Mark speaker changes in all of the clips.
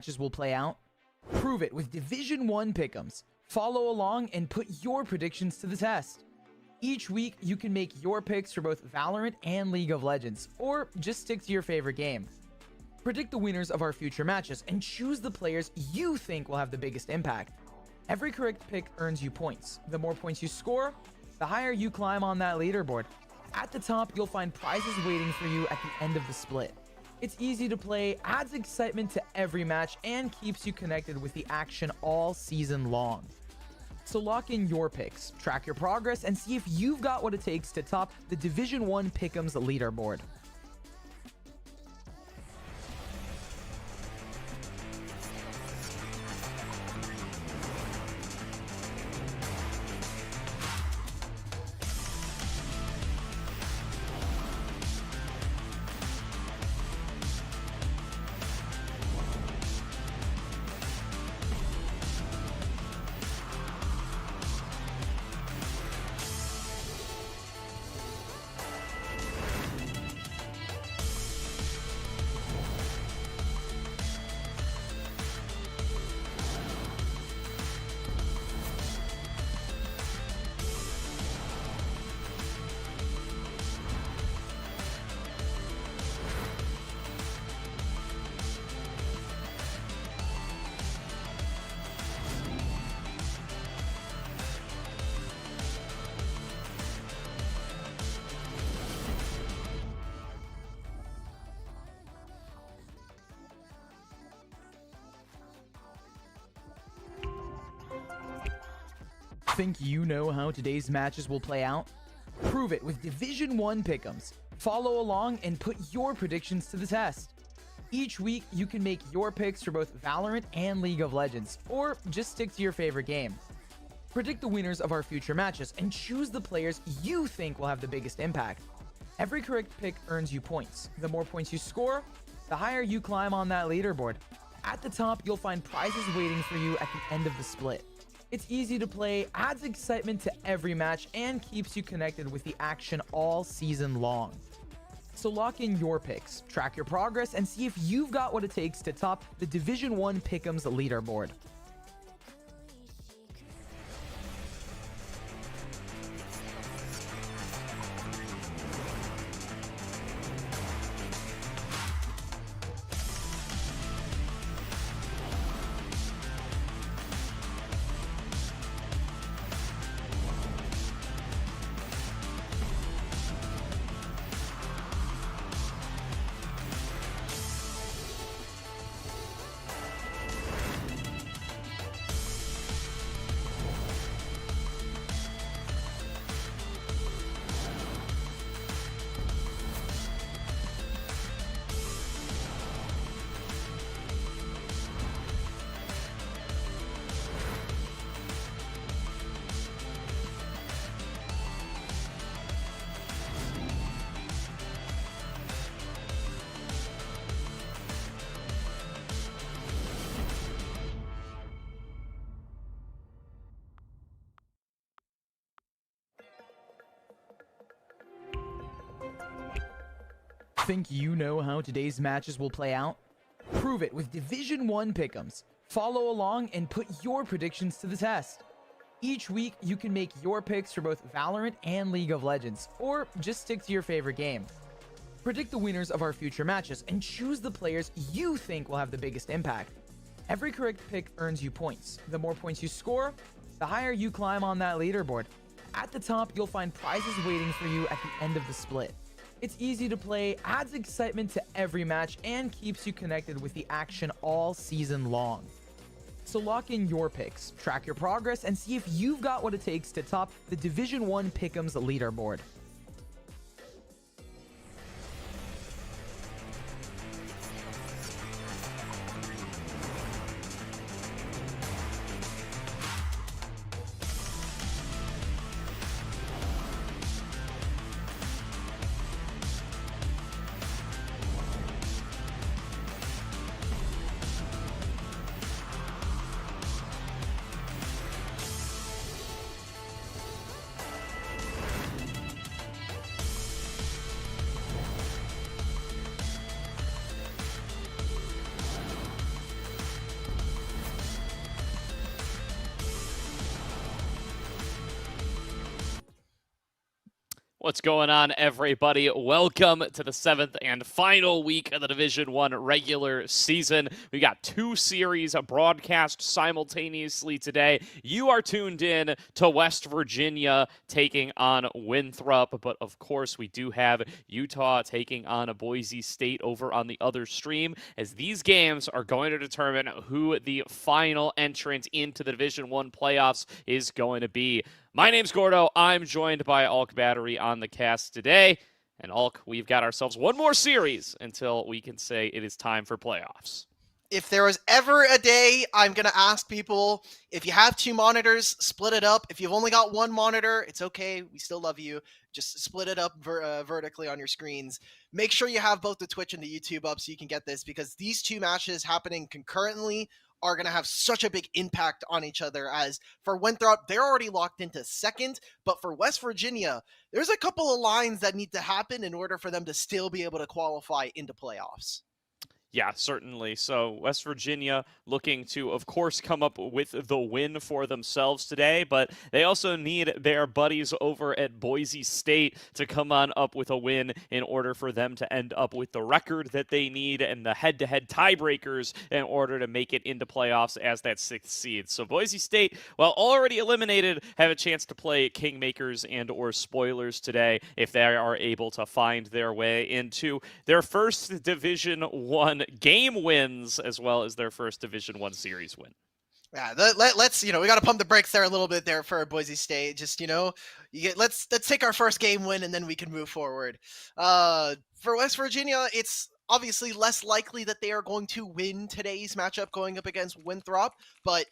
Speaker 1: matches will play out? Prove it with Division 1 pick'ems. Follow along and put your predictions to the test. Each week, you can make your picks for both Valorant and League of Legends, or just stick to your favorite game. Predict the winners of our future matches and choose the players you think will have the biggest impact. Every correct pick earns you points. The more points you score, the higher you climb on that leaderboard. At the top, you'll find prizes waiting for you at the end of the split. It's easy to play, adds excitement to every match, and keeps you connected with the action all season long. So lock in your picks, track your progress, and see if you've got what it takes to top the Division 1 Pick'ems leaderboard. Think you know how today's matches will play out? Prove it with Division 1 pick'ems. Follow along and put your predictions to the test. Each week, you can make your picks for both Valorant and League of Legends, or just stick to your favorite game. Predict the winners of our future matches and choose the players you think will have the biggest impact. Every correct pick earns you points. The more points you score, the higher you climb on that leaderboard. At the top, you'll find prizes waiting for you at the end of the split. It's easy to play, adds excitement to every match, and keeps you connected with the action all season long. So lock in your picks, track your progress, and see if you've got what it takes to top the Division 1 Pick'ems leaderboard. Think you know how today's matches will play out? Prove it with Division 1 pick'ems. Follow along and put your predictions to the test. Each week, you can make your picks for both Valorant and League of Legends, or just stick to your favorite game. Predict the winners of our future matches and choose the players you think will have the biggest impact. Every correct pick earns you points. The more points you score, the higher you climb on that leaderboard. At the top, you'll find prizes waiting for you at the end of the split. It's easy to play, adds excitement to every match, and keeps you connected with the action all season long. So lock in your picks, track your progress, and see if you've got what it takes to top the Division 1 Pick'ems leaderboard.
Speaker 2: What's going on, everybody? Welcome to the seventh and final week of the Division One regular season. We got two series broadcast simultaneously today. You are tuned in to West Virginia taking on Winthrop, but of course we do have Utah taking on Boise State over on the other stream, as these games are going to determine who the final entrant into the Division One playoffs is going to be. My name's Gordo. I'm joined by Alk Battery on the cast today. And Alk, we've got ourselves one more series until we can say it is time for playoffs.
Speaker 3: If there was ever a day, I'm going to ask people, if you have two monitors, split it up. If you've only got one monitor, it's okay. We still love you. Just split it up vertically on your screens. Make sure you have both the Twitch and the YouTube up so you can get this, because these two matches happening concurrently are going to have such a big impact on each other. As for Winthrop, they're already locked into second, but for West Virginia, there's a couple of lines that need to happen in order for them to still be able to qualify into playoffs.
Speaker 2: Yeah, certainly. So West Virginia looking to, of course, come up with the win for themselves today, but they also need their buddies over at Boise State to come on up with a win in order for them to end up with the record that they need and the head-to-head tiebreakers in order to make it into playoffs as that sixth seed. So Boise State, while already eliminated, have a chance to play Kingmakers and or Spoilers today if they are able to find their way into their first Division One game wins, as well as their first Division One series win.
Speaker 3: Yeah, let's we got to pump the brakes there a little bit there for Boise State. Just let's take our first game win and then we can move forward. For West Virginia, it's obviously less likely that they are going to win today's matchup going up against Winthrop, but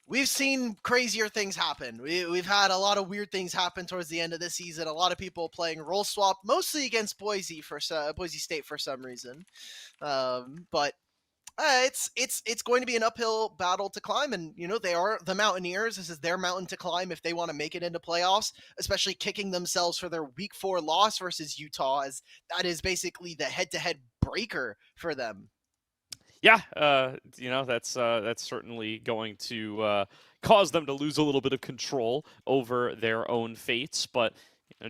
Speaker 3: we've seen crazier things happen. We've had a lot of weird things happen towards the end of the season. A lot of people playing role swap, mostly against Boise State for some reason. But it's going to be an uphill battle to climb, and they are the Mountaineers. This is their mountain to climb if they want to make it into playoffs, especially kicking themselves for their Week 4 loss versus Utah, as that is basically the head-to-head breaker for them.
Speaker 2: Yeah, that's certainly going to cause them to lose a little bit of control over their own fates, but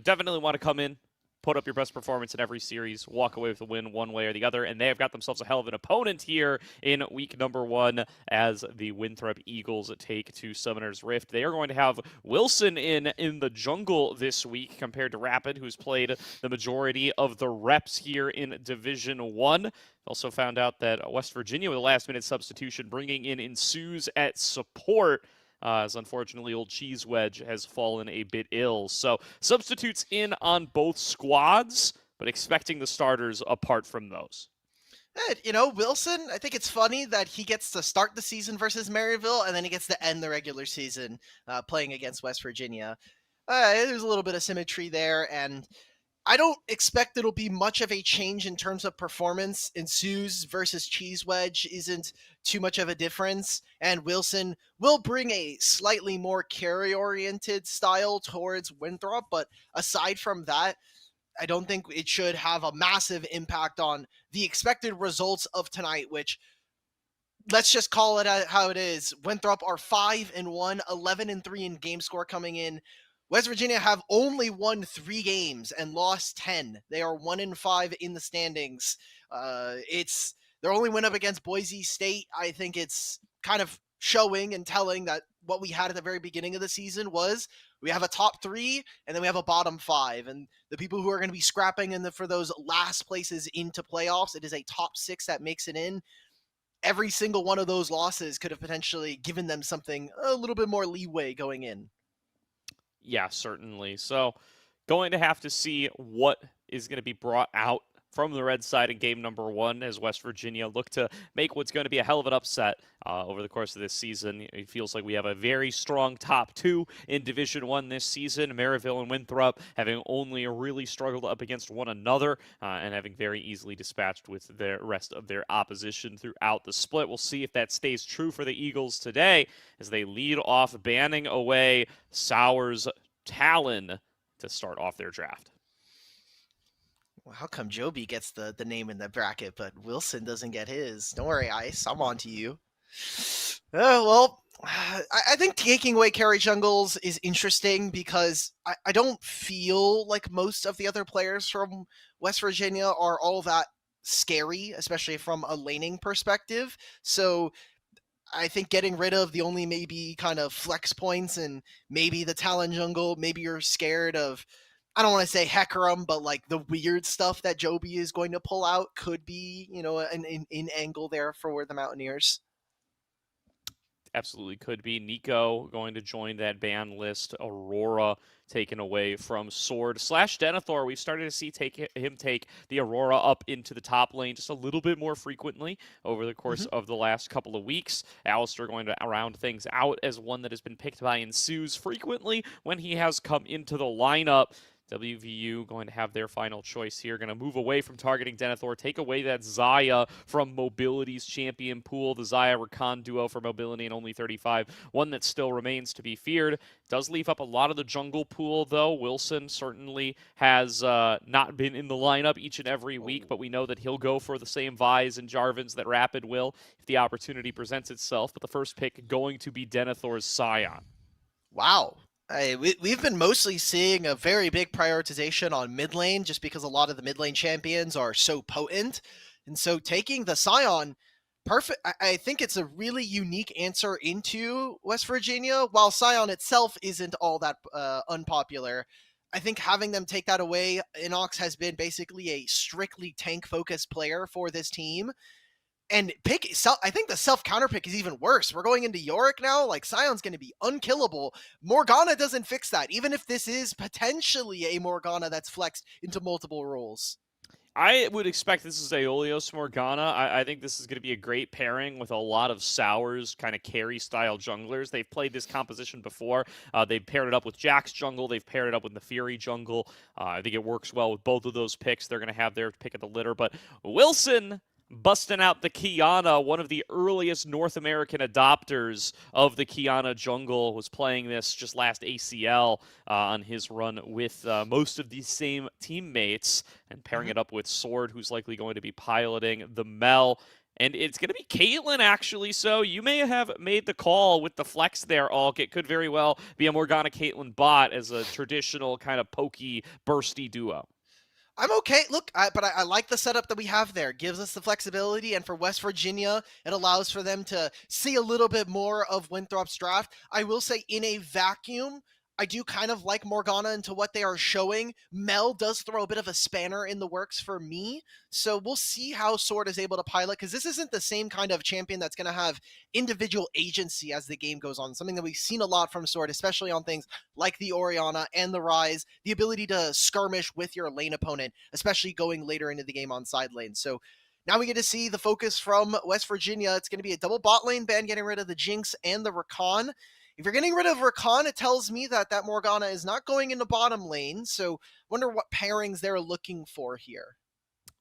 Speaker 2: definitely want to come in, put up your best performance in every series, walk away with a win one way or the other, and they have got themselves a hell of an opponent here in week number 1 as the Winthrop Eagles take to Summoner's Rift. They are going to have Wilson in the jungle this week compared to Rapid, who's played the majority of the reps here in Division 1. Also found out that West Virginia with a last-minute substitution, bringing in Ensues at support, as unfortunately old Cheese Wedge has fallen a bit ill. So substitutes in on both squads, but expecting the starters apart from those.
Speaker 3: Wilson, I think it's funny that he gets to start the season versus Maryville, and then he gets to end the regular season playing against West Virginia. There's a little bit of symmetry there, and I don't expect it'll be much of a change in terms of performance. Ensues versus Cheese Wedge isn't too much of a difference, and Wilson will bring a slightly more carry-oriented style towards Winthrop, but aside from that, I don't think it should have a massive impact on the expected results of tonight, which, let's just call it how it is. Winthrop are 5-1, 11-3 in game score coming in. West Virginia have only won 3 games and lost 10. They are 1-5 in the standings. It's their only win up against Boise State. I think it's kind of showing and telling that what we had at the very beginning of the season was we have a top 3 and then we have a bottom 5. And the people who are going to be scrapping for those last places into playoffs, it is a top 6 that makes it in. Every single one of those losses could have potentially given them something a little bit more leeway going in.
Speaker 2: Yeah, certainly. So going to have to see what is going to be brought out from the red side in game number 1 as West Virginia look to make what's going to be a hell of an upset over the course of this season. It feels like we have a very strong top 2 in Division 1 this season. Maryville and Winthrop having only really struggled up against one another and having very easily dispatched with the rest of their opposition throughout the split. We'll see if that stays true for the Eagles today as they lead off banning away Sauer's Talon to start off their draft.
Speaker 3: Well, how come Joby gets the name in the bracket, but Wilson doesn't get his? Don't worry, Ice. I'm on to you. Well, I think taking away carry jungles is interesting because I don't feel like most of the other players from West Virginia are all that scary, especially from a laning perspective. So I think getting rid of the only maybe kind of flex points and maybe the Talon jungle, maybe you're scared of, I don't want to say Hecarim, but like the weird stuff that Joby is going to pull out could be, an angle there for the Mountaineers.
Speaker 2: Absolutely could be. Nico going to join that ban list. Aurora taken away from Sword / Denethor. We've started to see him take the Aurora up into the top lane just a little bit more frequently over the course of the last couple of weeks. Alistair going to round things out as one that has been picked by Ensues frequently when he has come into the lineup. WVU going to have their final choice here. Going to move away from targeting Denethor, take away that Xayah from Mobility's champion pool. The Xayah-Rakan duo for Mobility and only 35. One that still remains to be feared. Does leave up a lot of the jungle pool, though. Wilson certainly has not been in the lineup each and every week, but we know that he'll go for the same Vise and Jarvans that Rapid will if the opportunity presents itself. But the first pick going to be Denethor's Scion.
Speaker 3: Wow. We've been mostly seeing a very big prioritization on mid lane just because a lot of the mid lane champions are so potent. And so taking the Scion, perfect. I think it's a really unique answer into West Virginia. While Scion itself isn't all that unpopular, I think having them take that away, Inox has been basically a strictly tank-focused player for this team. And I think the self counter pick is even worse. We're going into Yorick now. Like Sion's going to be unkillable. Morgana doesn't fix that, even if this is potentially a Morgana that's flexed into multiple roles.
Speaker 2: I would expect this is Aeolios Morgana. I think this is going to be a great pairing with a lot of Sours kind of carry-style junglers. They've played this composition before. They've paired it up with Jack's jungle. They've paired it up with the Fury jungle. I think it works well with both of those picks. They're going to have their pick of the litter. But Wilson busting out the Kiana, one of the earliest North American adopters of the Kiana jungle, was playing this just last ACL on his run with most of these same teammates, and pairing it up with Sword, who's likely going to be piloting the Mel. And it's going to be Caitlyn, actually, so you may have made the call with the flex there, Alk. It could very well be a Morgana Caitlyn bot as a traditional kind of pokey, bursty duo.
Speaker 3: I'm okay. Look, but I like the setup that we have there. It gives us the flexibility, and for West Virginia, it allows for them to see a little bit more of Winthrop's draft. I will say, in a vacuum, I do kind of like Morgana into what they are showing. Mel does throw a bit of a spanner in the works for me, so we'll see how Sword is able to pilot, because this isn't the same kind of champion that's going to have individual agency as the game goes on, something that we've seen a lot from Sword, especially on things like the Orianna and the Rise, the ability to skirmish with your lane opponent, especially going later into the game on side lanes. So now we get to see the focus from West Virginia. It's going to be a double bot lane ban, getting rid of the Jinx and the Rakan. If you're getting rid of Rakan, it tells me that Morgana is not going into bottom lane, so wonder what pairings they're looking for here.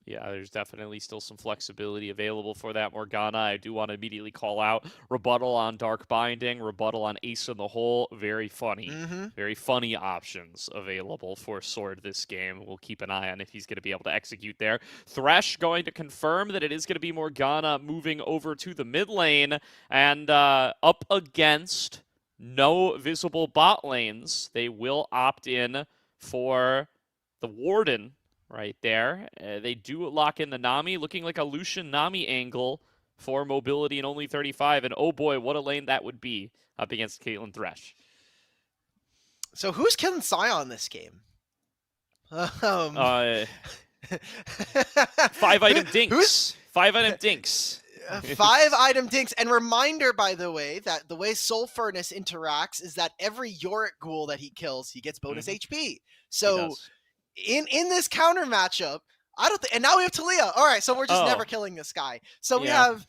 Speaker 2: Yeah, there's definitely still some flexibility available for that Morgana. I do want to immediately call out Rebuttal on Dark Binding, Rebuttal on Ace in the Hole. Very funny. Very funny options available for Sword this game. We'll keep an eye on if he's going to be able to execute there. Thresh going to confirm that it is going to be Morgana moving over to the mid lane and up against no visible bot lanes. They will opt in for the Warden right there. They do lock in the Nami, looking like a Lucian Nami angle for Mobility and only 35. And oh boy, what a lane that would be up against Caitlyn Thresh.
Speaker 3: So who's killing Scion this game?
Speaker 2: 5-item dinks. 5-item dinks.
Speaker 3: 5-item dinks. And reminder, by the way, that the way Soul Furnace interacts is that every Yorick ghoul that he kills, he gets bonus HP. So in this counter matchup, I don't think, and now we have Talia. All right, so we're just never killing this guy. So we have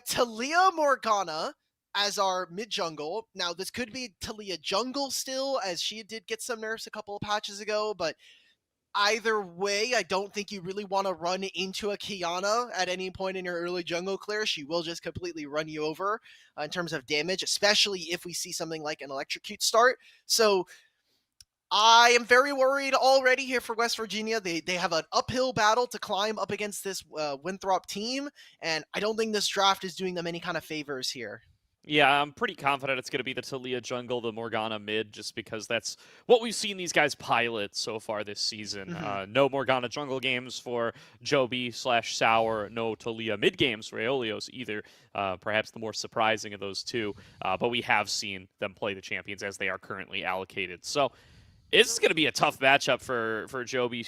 Speaker 3: Talia Morgana as our mid jungle. Now this could be Talia jungle still, as she did get some nerfs a couple of patches ago, but either way, I don't think you really want to run into a Kiana at any point in your early jungle clear. She will just completely run you over in terms of damage, especially if we see something like an electrocute start. So I am very worried already here for West Virginia. They have an uphill battle to climb up against this Winthrop team, and I don't think this draft is doing them any kind of favors here.
Speaker 2: Yeah, I'm pretty confident it's going to be the Taliyah jungle, the Morgana mid, just because that's what we've seen these guys pilot so far this season. No Morgana jungle games for Joby/Sour, no Taliyah mid games for Aeolios either. Perhaps the more surprising of those two. But we have seen them play the champions as they are currently allocated. So it's going to be a tough matchup for Joby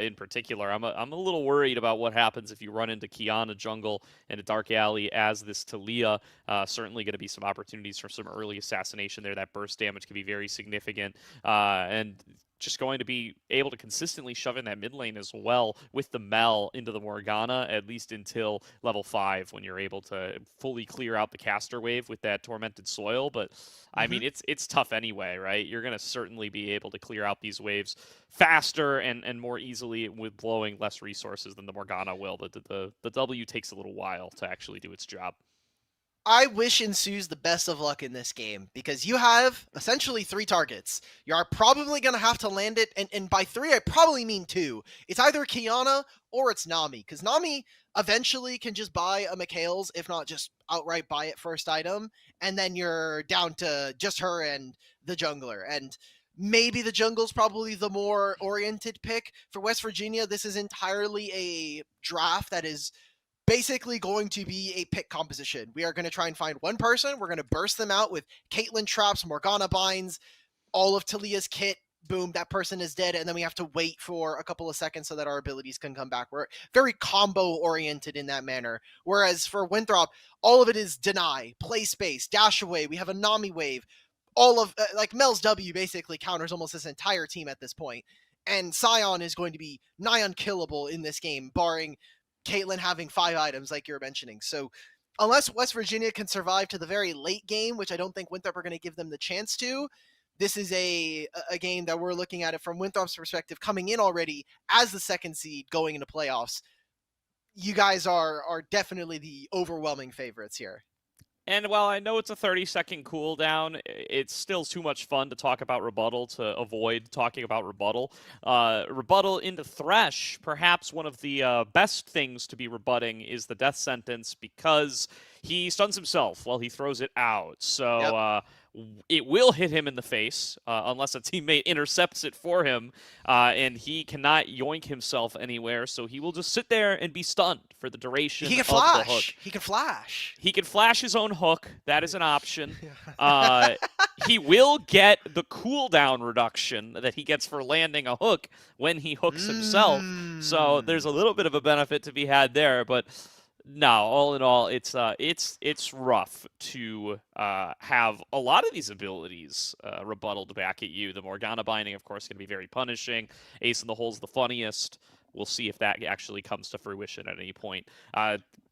Speaker 2: in particular. I'm a little worried about what happens if you run into Kiana jungle and a Dark Alley as this Taliyah. Certainly going to be some opportunities for some early assassination there. That burst damage can be very significant. And just going to be able to consistently shove in that mid lane as well with the Mel into the Morgana, at least until level 5 when you're able to fully clear out the caster wave with that Tormented Soil. But, I mean, it's tough anyway, right? You're going to certainly be able to clear out these waves faster and more easily with blowing less resources than the Morgana will. The W takes a little while to actually do its job.
Speaker 3: I wish Ensues the best of luck in this game because you have essentially 3 targets. You are probably going to have to land it, and by 3, I probably mean 2. It's either Kiana or it's Nami, because Nami eventually can just buy a Mikhail's, if not just outright buy it first item, and then you're down to just her and the jungler. And maybe the jungle's probably the more oriented pick. For West Virginia, this is entirely a draft that is basically going to be a pick composition. We are going to try and find one person. We're going to burst them out with Caitlyn traps, Morgana binds, all of Taliyah's kit. Boom, that person is dead. And then we have to wait for a couple of seconds so that our abilities can come back. We're very combo oriented in that manner. Whereas for Winthrop, all of it is deny, play space, dash away. We have a Nami wave. All of, like Mel's W basically counters almost this entire team at this point. And Sion is going to be nigh unkillable in this game, barring Caitlyn having 5 items like you're mentioning. So unless West Virginia can survive to the very late game, which I don't think Winthrop are going to give them the chance to, this is a game that we're looking at it from Winthrop's perspective, coming in already as the 2nd seed going into playoffs. You guys are definitely the overwhelming favorites here.
Speaker 2: And while I know it's a 30-second cooldown, it's still too much fun to talk about rebuttal to avoid talking about rebuttal. Rebuttal into Thresh, perhaps one of the best things to be rebutting is the death sentence because he stuns himself while he throws it out. So it will hit him in the face unless a teammate intercepts it for him, and he cannot yoink himself anywhere, so he will just sit there and be stunned for the duration of the hook.
Speaker 3: He can flash.
Speaker 2: He can flash his own hook. That is an option. He will get the cooldown reduction that he gets for landing a hook when he hooks himself, so there's a little bit of a benefit to be had there, but no, all in all, it's rough to have a lot of these abilities rebuttaled back at you. The Morgana binding, of course, is going to be very punishing. Ace in the Hole's the funniest. We'll see if that actually comes to fruition at any point.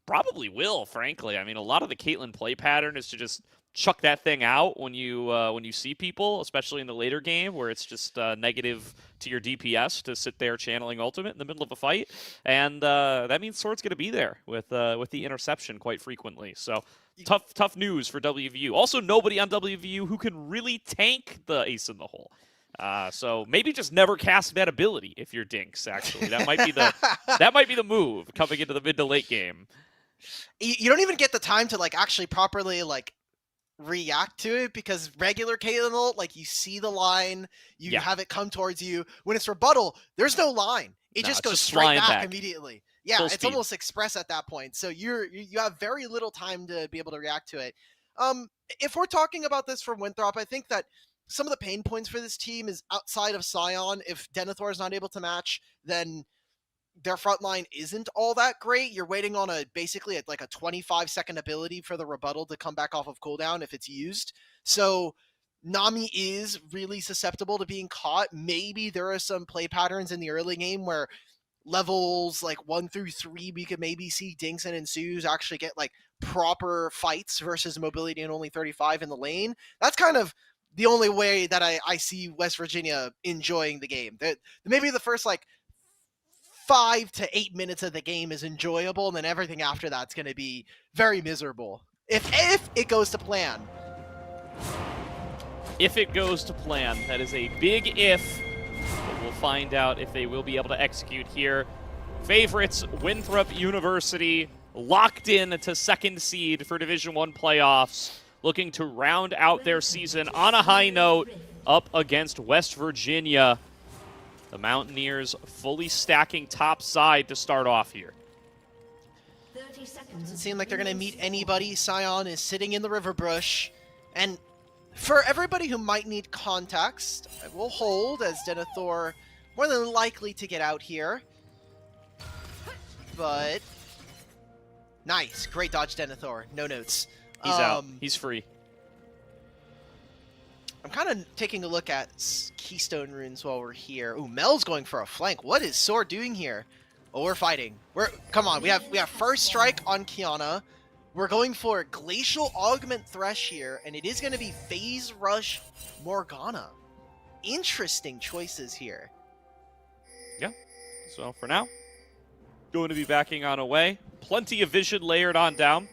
Speaker 2: Probably will, frankly. I mean, a lot of the Caitlyn play pattern is to just chuck that thing out when you see people, especially in the later game where it's just negative to your DPS to sit there channeling ultimate in the middle of a fight, and that means Sword's going to be there with the interception quite frequently. So tough news for WVU. Also, nobody on WVU who can really tank the Ace in the Hole. So maybe just never cast that ability if you're Dinks. Actually, that might be the move coming into the mid to late game.
Speaker 3: You don't even get the time to actually properly react to it, because regular Caitlyn ult, you see the line, you have it come towards you. When it's rebuttal, there's no line. It just goes straight back immediately. Yeah, it's almost express at that point. So you have very little time to be able to react to it. If we're talking about this from Winthrop, I think that some of the pain points for this team is outside of Sion. If Denethor is not able to match, then their front line isn't all that great. You're waiting on basically a 25-second ability for the rebuttal to come back off of cooldown if it's used. So Nami is really susceptible to being caught. Maybe there are some play patterns in the early game where levels 1 through 3, we could maybe see Dinks and Ensues actually get proper fights versus mobility and only 35 in the lane. That's kind of the only way that I see West Virginia enjoying the game. Maybe the first 5 to 8 minutes of the game is enjoyable, and then everything after that's going to be very miserable. If it goes to plan.
Speaker 2: If it goes to plan, that is a big if. But we'll find out if they will be able to execute here. Favorites, Winthrop University, locked in to 2nd seed for Division I playoffs. looking to round out their season on a high note up against West Virginia. The Mountaineers fully stacking top side to start off here.
Speaker 3: Doesn't seem like they're going to meet anybody. Sion is sitting in the river brush. And for everybody who might need context, I will hold as Denethor more than likely to get out here. But nice. Great dodge, Denethor. No notes.
Speaker 2: He's out. He's free.
Speaker 3: I'm kind of taking a look at Keystone runes while we're here. Ooh, Mel's going for a flank. What is Sword doing here? Oh, we're fighting. Come on. We have first strike on Kiana. We're going for Glacial Augment Thresh here, and it is going to be Phase Rush Morgana. Interesting choices here.
Speaker 2: Yeah. So for now, going to be backing on away. Plenty of vision layered on down.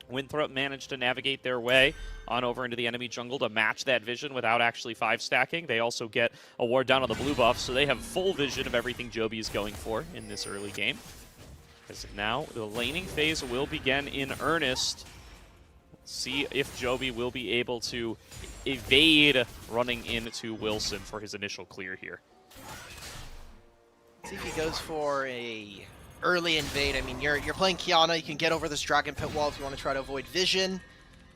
Speaker 2: Winthrop managed to navigate their way on over into the enemy jungle to match that vision without actually 5-stacking. They also get a ward down on the blue buff, so they have full vision of everything Joby is going for in this early game. As now, the laning phase will begin in earnest. Let's see if Joby will be able to evade running into Wilson for his initial clear here.
Speaker 3: See if he goes for a early invade. I mean, you're playing Kiana. You can get over this Dragon Pit wall if you want to try to avoid vision.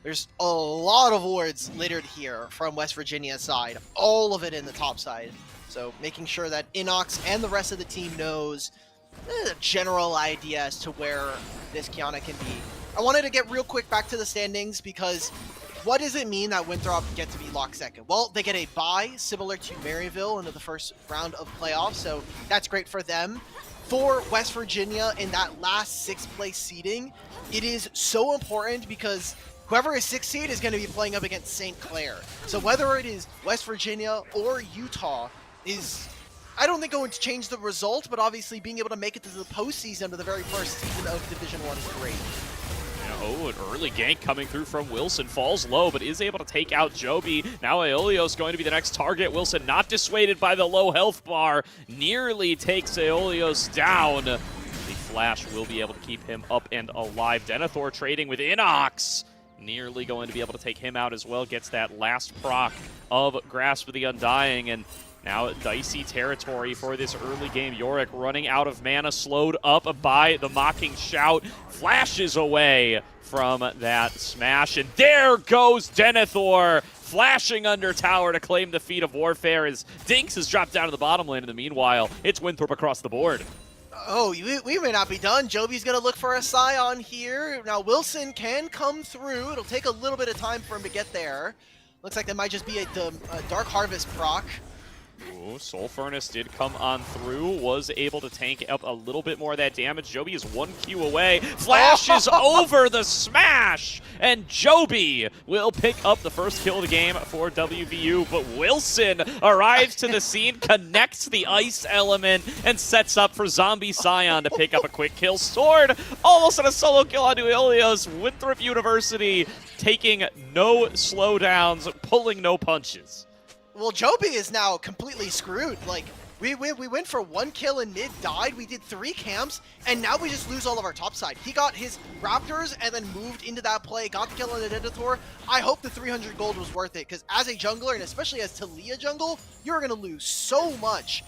Speaker 3: There's a lot of wards littered here from West Virginia's side. All of it in the top side. So making sure that Inox and the rest of the team knows a general idea as to where this Kiana can be. I wanted to get real quick back to the standings because what does it mean that Winthrop get to be locked second? Well, they get a bye similar to Maryville into the first round of playoffs, so that's great for them. For West Virginia in that last 6th place seeding, it is so important because whoever is 6th seed is going to be playing up against St. Clair. So whether it is West Virginia or Utah is, I don't think, going to change the result, but obviously being able to make it to the postseason of the very first season of Division 1 is great.
Speaker 2: Oh, an early gank coming through from Wilson. Falls low, but is able to take out Joby. Now Aeolios going to be the next target. Wilson not dissuaded by the low health bar. Nearly takes Aeolios down. The flash will be able to keep him up and alive. Denethor trading with Inox. Nearly going to be able to take him out as well. Gets that last proc of Grasp of the Undying. And now dicey territory for this early game. Yorick running out of mana, slowed up by the Mocking Shout. Flashes away from that smash. And there goes Denethor, flashing under tower to claim the feat of warfare as Dinks has dropped down to the bottom lane. In the meanwhile, it's Winthrop across the board.
Speaker 3: Oh, we may not be done. Joby's going to look for a Scion here. Now, Wilson can come through. It'll take a little bit of time for him to get there. Looks like there might just be a Dark Harvest proc.
Speaker 2: Ooh, Soul Furnace did come on through, was able to tank up a little bit more of that damage. Joby is 1 Q away, flashes over the smash, and Joby will pick up the first kill of the game for WVU, but Wilson arrives to the scene, connects the ice element, and sets up for Zombie Scion to pick up a quick kill. Sword almost on a solo kill onto Ilios. Winthrop University taking no slowdowns, pulling no punches.
Speaker 3: Well, Joby is now completely screwed. Like, we went for 1 kill in mid, died, we did 3 camps, and now we just lose all of our top side. He got his Raptors and then moved into that play, got the kill on the Denethor. I hope the 300 gold was worth it, because as a jungler, and especially as Talia jungle, you're going to lose so much.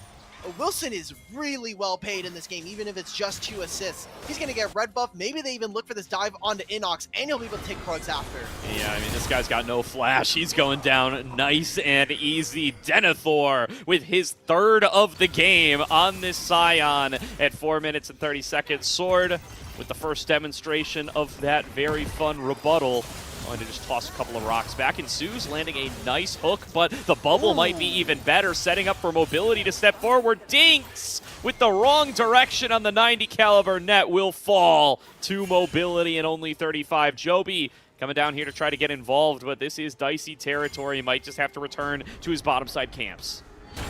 Speaker 3: Wilson is really well paid in this game, even if it's just 2 assists. He's going to get red buff. Maybe they even look for this dive onto Inox, and he'll be able to take Prugs after.
Speaker 2: Yeah, I mean, this guy's got no flash. He's going down nice and easy. Denethor with his 3rd of the game on this Scion at 4 minutes and 30 seconds. Sword with the first demonstration of that very fun rebuttal. Going to just toss a couple of rocks back, and Sue's landing a nice hook, but the bubble might be even better, setting up for mobility to step forward. Dinks with the wrong direction on the 90 caliber net will fall to mobility and only 35. Joby coming down here to try to get involved, but this is dicey territory. He might just have to return to his bottom side camps.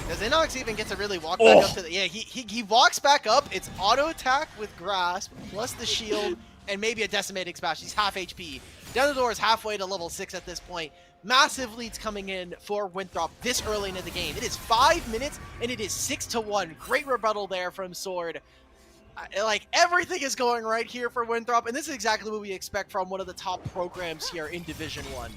Speaker 3: Does Inox even get to really walk back up to the... Yeah, he walks back up. It's auto attack with Grasp, plus the shield, and maybe a decimating smash. He's half HP. Denethor is halfway to level 6 at this point. Massive leads coming in for Winthrop this early into the game. It is 5 minutes, and it is 6-1. Great rebuttal there from Sword. Like, everything is going right here for Winthrop, and this is exactly what we expect from one of the top programs here in Division 1.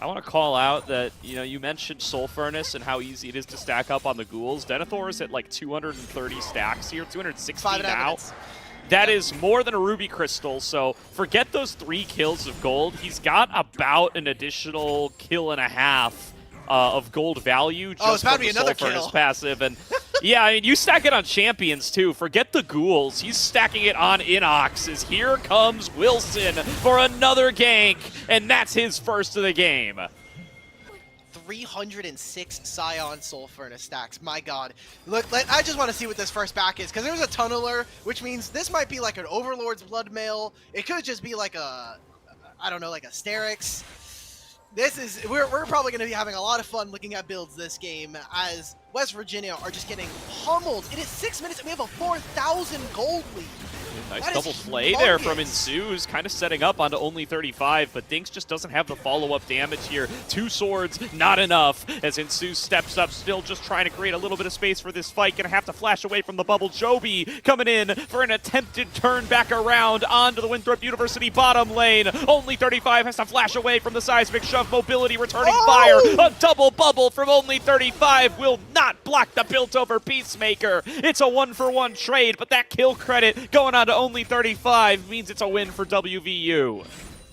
Speaker 2: I want to call out that, you mentioned Soul Furnace and how easy it is to stack up on the ghouls. Denethor is at like 230 stacks here, 260 now. That is more than a Ruby Crystal, so forget those 3 kills of gold. He's got about an additional kill and a half of gold value just from the Soul Furnace passive. And yeah, I mean, you stack it on champions too. Forget the ghouls. He's stacking it on Inox as here comes Wilson for another gank, and that's his first of the game.
Speaker 3: 306 Scion Soul Furnace stacks. My god. Look, I just want to see what this first back is, because there's a Tunneler, which means this might be like an Overlord's Blood Mail. It could just be like a, I don't know, like a Sterix. We're probably going to be having a lot of fun looking at builds this game, as West Virginia are just getting pummeled. It is 6 minutes and we have a 4,000 gold lead.
Speaker 2: Nice
Speaker 3: that
Speaker 2: double play there from Ensues, kind of setting up onto only 35, but Dinks just doesn't have the follow-up damage here. 2 swords, not enough, as Ensues steps up, still just trying to create a little bit of space for this fight. Gonna have to flash away from the bubble. Joby coming in for an attempted turn back around onto the Winthrop University bottom lane. Only 35 has to flash away from the seismic shove. Mobility returning fire. A double bubble from only 35 will not block the built-over Peacemaker. It's a 1-for-1 trade, but that kill credit going on to only 35 means it's a win for WVU.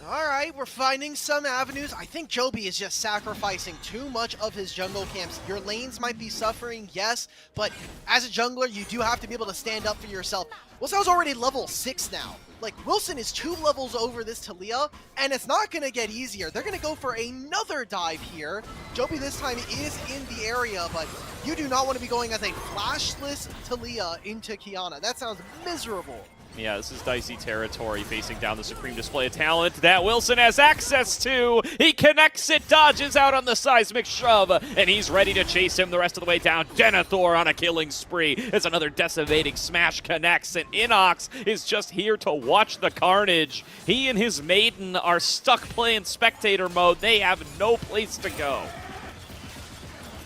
Speaker 3: All right, we're finding some avenues. I think Joby is just sacrificing too much of his jungle camps. Your lanes might be suffering, yes, but as a jungler, you do have to be able to stand up for yourself. Wilson's already level 6 now. Like, Wilson is 2 levels over this Talia, and it's not going to get easier. They're going to go for another dive here. Joby this time is in the area, but you do not want to be going as a flashless Talia into Kiana. That sounds miserable.
Speaker 2: Yeah, this is dicey territory, facing down the supreme display of talent that Wilson has access to. He connects it, dodges out on the seismic shove, and he's ready to chase him the rest of the way down. Denethor on a killing spree as another decimating smash connects, and Inox is just here to watch the carnage. He and his maiden are stuck playing spectator mode. They have no place to go.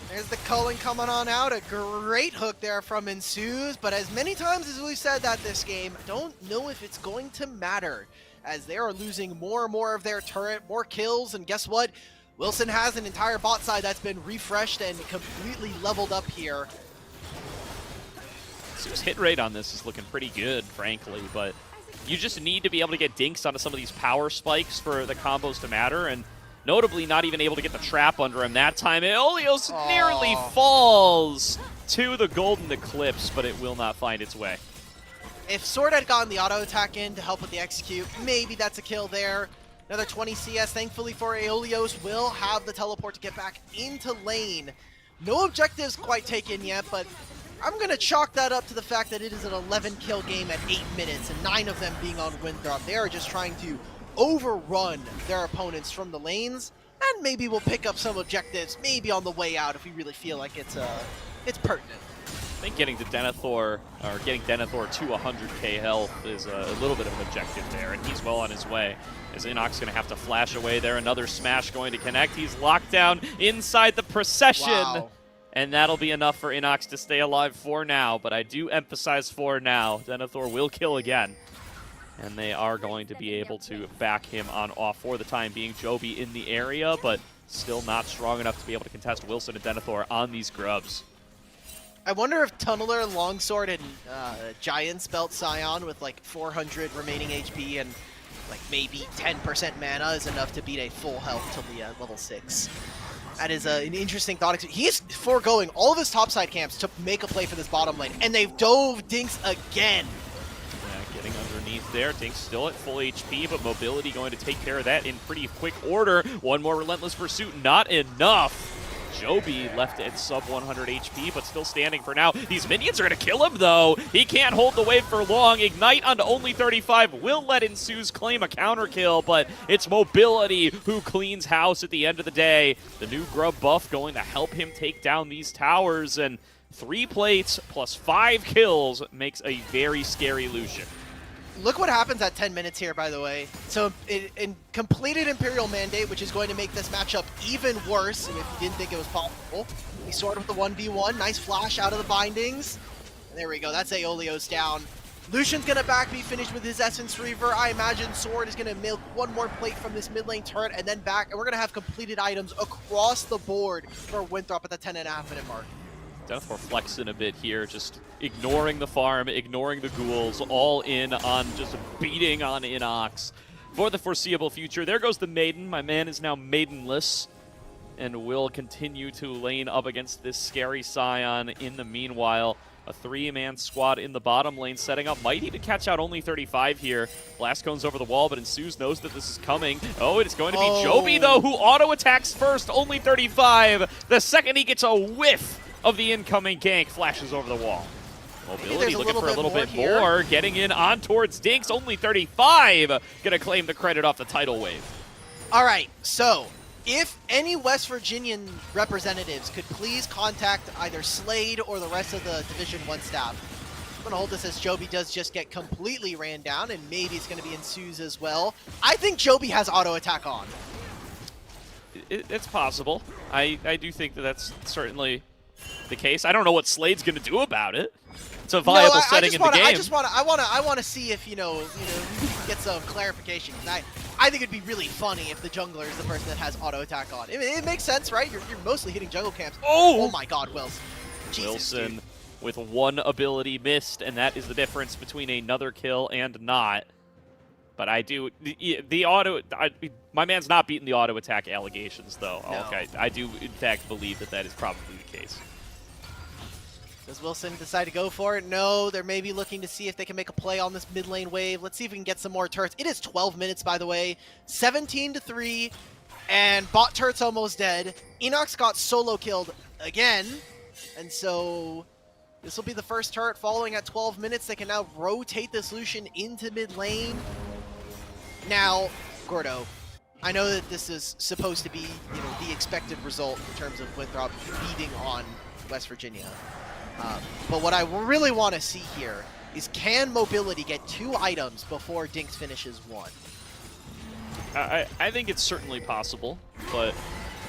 Speaker 3: There's the culling coming on out. A great hook there from Ensues, but as many times as we've said that this game, I don't know if it's going to matter, as they are losing more and more of their turret, more kills, and guess what? Wilson has an entire bot side that's been refreshed and completely leveled up here.
Speaker 2: Ensues' hit rate on this is looking pretty good, frankly, but you just need to be able to get dinks onto some of these power spikes for the combos to matter, and notably not even able to get the trap under him that time. Aeolios nearly falls to the Golden Eclipse, but it will not find its way.
Speaker 3: If Sword had gotten the auto attack in to help with the execute, maybe that's a kill there. Another 20 CS, thankfully for Aeolios, will have the teleport to get back into lane. No objectives quite taken yet, but I'm going to chalk that up to the fact that it is an 11-kill game at 8 minutes, and 9 of them being on Winthrop. They are just trying to overrun their opponents from the lanes, and maybe we'll pick up some objectives, maybe on the way out if we really feel like it's pertinent.
Speaker 2: I think getting to Denethor, or getting Denethor to 100k health is a little bit of an objective there, and he's well on his way. As Inox going to have to flash away there, another smash going to connect. He's locked down inside the procession.
Speaker 3: Wow.
Speaker 2: And that'll be enough for Inox to stay alive for now, but I do emphasize for now. Denethor will kill again. And they are going to be able to back him on off for the time being. Joby in the area, but still not strong enough to be able to contest Wilson and Denethor on these grubs.
Speaker 3: I wonder if Tunneler, Longsword, and Giants belt Scion with like 400 remaining HP and like maybe 10% mana is enough to beat a full health Talia at level 6. That is an interesting thought. He's foregoing all of his topside camps to make a play for this bottom lane, and they've dove Dinks again.
Speaker 2: Getting underneath there. Dinks still at full HP, but mobility going to take care of that in pretty quick order. One more relentless pursuit, not enough. Joby left at sub 100 HP, but still standing for now. These minions are going to kill him, though. He can't hold the wave for long. Ignite onto only 35 will let Ensues claim a counter kill, but it's mobility who cleans house at the end of the day. The new grub buff going to help him take down these towers, and 3 plates plus 5 kills makes a very scary Lucian.
Speaker 3: Look what happens at 10 minutes here, by the way. So, in completed Imperial Mandate, which is going to make this matchup even worse, if you didn't think it was possible. He started with the 1v1. Nice flash out of the bindings. And there we go. That's Aeolios down. Lucian's gonna back be finished with his Essence Reaver. I imagine Sword is gonna milk one more plate from this mid lane turret and then back, and we're gonna have completed items across the board for Winthrop at the 10.5-minute mark.
Speaker 2: Denethor flexing a bit here, just ignoring the farm, ignoring the ghouls, all in on just beating on Inox for the foreseeable future. There goes the Maiden. My man is now Maidenless and will continue to lane up against this scary Scion. In the meanwhile, a 3-man squad in the bottom lane setting up. Might even catch out only 35 here. Blast cone's over the wall, but Ensues knows that this is coming. Oh, it's going to be Joby, though, who auto-attacks first. Only 35. The second he gets a whiff of the incoming gank, flashes over the wall. Mobility looking for a little bit more. Getting in on towards Dinks. Only 35. Going to claim the credit off the tidal wave.
Speaker 3: All right, so if any West Virginian representatives could please contact either Slade or the rest of the Division 1 staff. I'm going to hold this as Joby does just get completely ran down, and maybe it's going to be Ensues as well. I think Joby has auto attack on.
Speaker 2: It's possible. I do think that that's certainly the case. I don't know what Slade's going to do about it. It's a viable setting in the game.
Speaker 3: I want to see if, you know, we can get some clarification. I think it'd be really funny if the jungler is the person that has auto attack on. It makes sense, right? You're mostly hitting jungle camps. Oh my God, Wilson. Jesus,
Speaker 2: Wilson
Speaker 3: dude.
Speaker 2: With one ability missed, and that is the difference between another kill and not. But I do my man's not beating the auto attack allegations, though.
Speaker 3: No.
Speaker 2: Okay, I do in fact believe that that is probably the case.
Speaker 3: Does Wilson decide to go for it? No, they're maybe looking to see if they can make a play on this mid lane wave. Let's see if we can get some more turrets. It is 12 minutes, by the way. 17-3, and bot turret's almost dead. Enox got solo killed again, and so this will be the first turret following at 12 minutes. They can now rotate this Lucian into mid lane. Now, Gordo, I know that this is supposed to be, you know, the expected result in terms of Winthrop beating on West Virginia. But what I really want to see here is, can Mobility get 2 items before Dinks finishes 1?
Speaker 2: I think it's certainly possible, but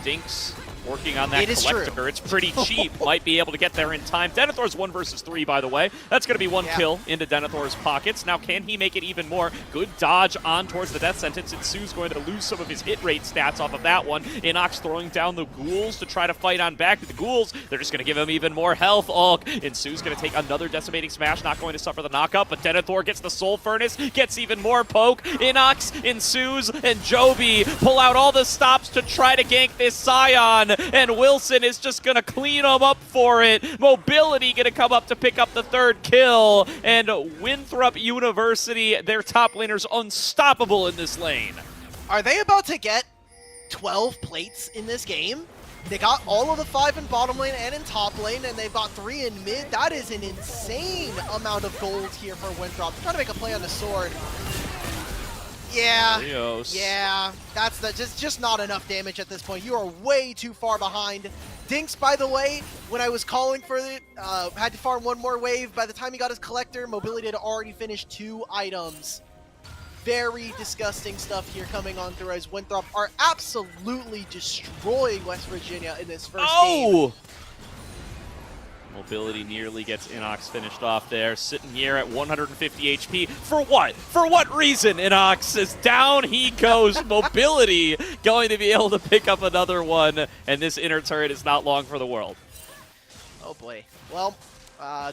Speaker 2: Dinks working on that
Speaker 3: It is
Speaker 2: collector.
Speaker 3: true.
Speaker 2: It's pretty cheap. Might be able to get there in time. Denethor's 1 versus 3, by the way. That's going to be 1 kill into Denethor's pockets. Now, can he make it even more? Good dodge on towards the death sentence. Ensue's going to lose some of his hit rate stats off of that one. Inox throwing down the ghouls to try to fight on back. The ghouls, they're just going to give him even more health. Ensue's going to take another decimating smash, not going to suffer the knockup, but Denethor gets the soul furnace, gets even more poke. Inox, Ensues, and Joby pull out all the stops to try to gank this Scion, and Wilson is just going to clean them up for it. Mobility going to come up to pick up the 3rd kill, and Winthrop University, their top laner's unstoppable in this lane.
Speaker 3: Are they about to get 12 plates in this game? They got all of the 5 in bottom lane and in top lane, and they've got 3 in mid. That is an insane amount of gold here for Winthrop. They're trying to make a play on the sword. Yeah,
Speaker 2: Rios.
Speaker 3: yeah, that's just not enough damage at this point. You are way too far behind. Dinks, by the way, when I was calling for it, had to farm 1 more wave. By the time he got his collector, Mobility had already finished 2 items. Very disgusting stuff here coming on through, as Winthrop are absolutely destroying West Virginia in this first game.
Speaker 2: Mobility nearly gets Inox finished off there, sitting here at 150 HP. For what? For what reason, Inox? As down he goes. Mobility going to be able to pick up another one, and this inner turret is not long for the world.
Speaker 3: Oh boy. Well,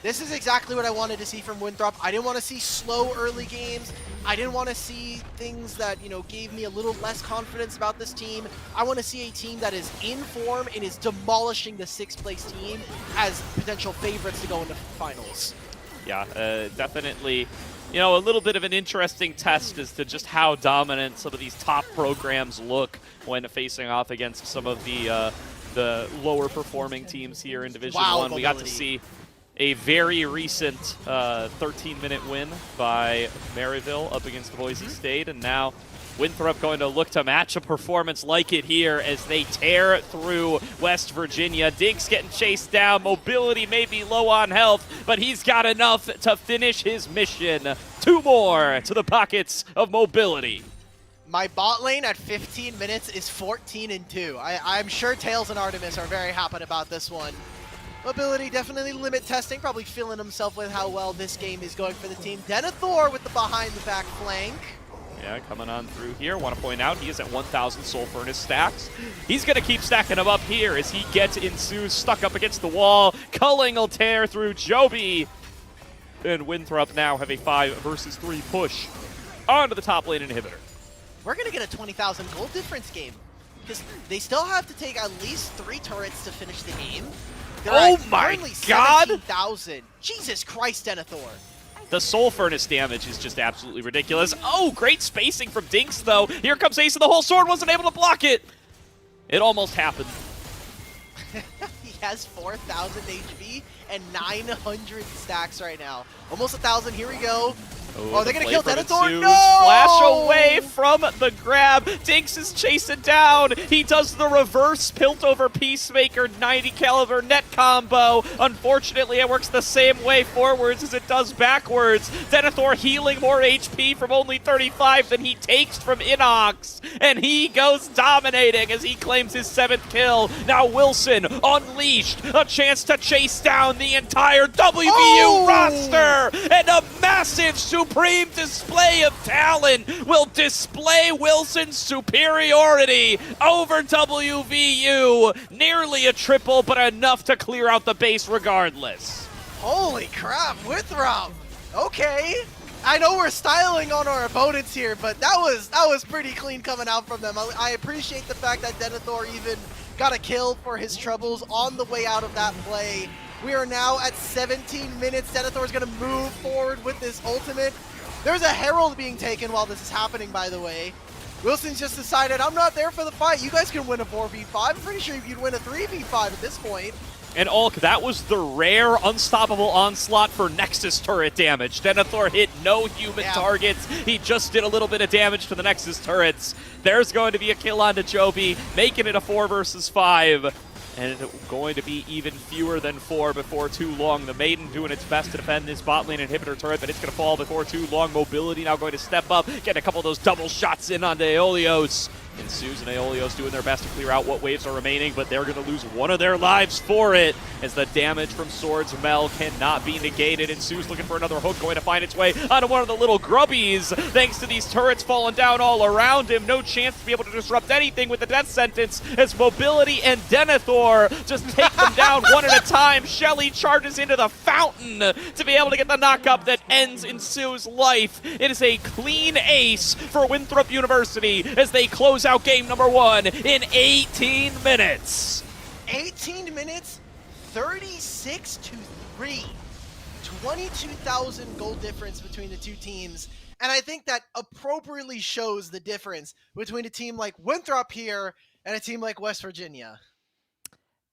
Speaker 3: this is exactly what I wanted to see from Winthrop. I didn't want to see slow early games. I didn't want to see things that, you know, gave me a little less confidence about this team. I want to see a team that is in form and is demolishing the 6th place team as potential favorites to go into finals.
Speaker 2: Yeah, definitely, you know, a little bit of an interesting test as to just how dominant some of these top programs look when facing off against some of the lower performing teams here in Division 1. We got to see a very recent 13-minute win by Maryville up against Boise State, and now Winthrop going to look to match a performance like it here as they tear through West Virginia. Dinks getting chased down. Mobility may be low on health, but he's got enough to finish his mission. 2 more to the pockets of Mobility.
Speaker 3: My bot lane at 15 minutes is 14-2. I'm sure Tails and Artemis are very happy about this one. Mobility definitely limit testing, probably feeling himself with how well this game is going for the team. Denethor with the behind the back flank.
Speaker 2: Yeah, coming on through here. Want to point out he is at 1,000 Soul Furnace stacks. He's going to keep stacking them up here as he gets Insu stuck up against the wall. Culling will tear through Joby. And Winthrop now have a 5 versus 3 push onto the top lane inhibitor.
Speaker 3: We're going to get a 20,000 gold difference game because they still have to take at least 3 turrets to finish the game. They're
Speaker 2: Oh my
Speaker 3: currently
Speaker 2: god!
Speaker 3: 17,000. Jesus Christ, Denethor.
Speaker 2: The Soul Furnace damage is just absolutely ridiculous. Oh, great spacing from Dinks, though. Here comes Ace, and the whole sword wasn't able to block it. It almost happened.
Speaker 3: He has 4,000 HP and 900 stacks right now. Almost 1,000. Here we go. Oh, they're going to kill Denethor? No!
Speaker 2: Splash away from the grab. Dinks is chasing down. He does the reverse pilt over Peacemaker 90 caliber net combo. Unfortunately, it works the same way forwards as it does backwards. Denethor healing more HP from only 35 than he takes from Inox. And he goes dominating as he claims his 7th kill. Now Wilson unleashed. A chance to chase down the entire WVU roster. And a massive supreme display of talent will display Wilson's superiority over WVU. Nearly a triple, but enough to clear out the base regardless.
Speaker 3: Holy crap, Winthrop. Okay. I know we're styling on our opponents here, but that was pretty clean coming out from them. I appreciate the fact that Denethor even got a kill for his troubles on the way out of that play. We are now at 17 minutes. Denethor is going to move forward with this ultimate. There's a Herald being taken while this is happening, by the way. Wilson's just decided, I'm not there for the fight. You guys can win a 4v5. I'm pretty sure you could win a 3v5 at this point.
Speaker 2: And Ulk, that was the rare unstoppable onslaught for Nexus turret damage. Denethor hit no human targets. He just did a little bit of damage to the Nexus turrets. There's going to be a kill onto Joby, making it a 4 versus 5. And going to be even fewer than 4 before too long. The Maiden doing its best to defend this bot lane inhibitor turret, but it's going to fall before too long. Mobility now going to step up, getting a couple of those double shots in onto Aeolios. And Suze and Aeolios doing their best to clear out what waves are remaining, but they're going to lose one of their lives for it, as the damage from Sword's Mel cannot be negated. And Suze looking for another hook, going to find its way onto one of the little grubbies. Thanks to these turrets falling down all around him, no chance to be able to disrupt anything with the death sentence, as Mobility and Denethor just take them down one at a time. Shelly charges into the fountain to be able to get the knock-up that ends in Sue's life. It is a clean ace for Winthrop University as they close out game number 1 in 18 minutes.
Speaker 3: 18 minutes, 36-3. 22,000 goal difference between the two teams. And I think that appropriately shows the difference between a team like Winthrop here and a team like West Virginia.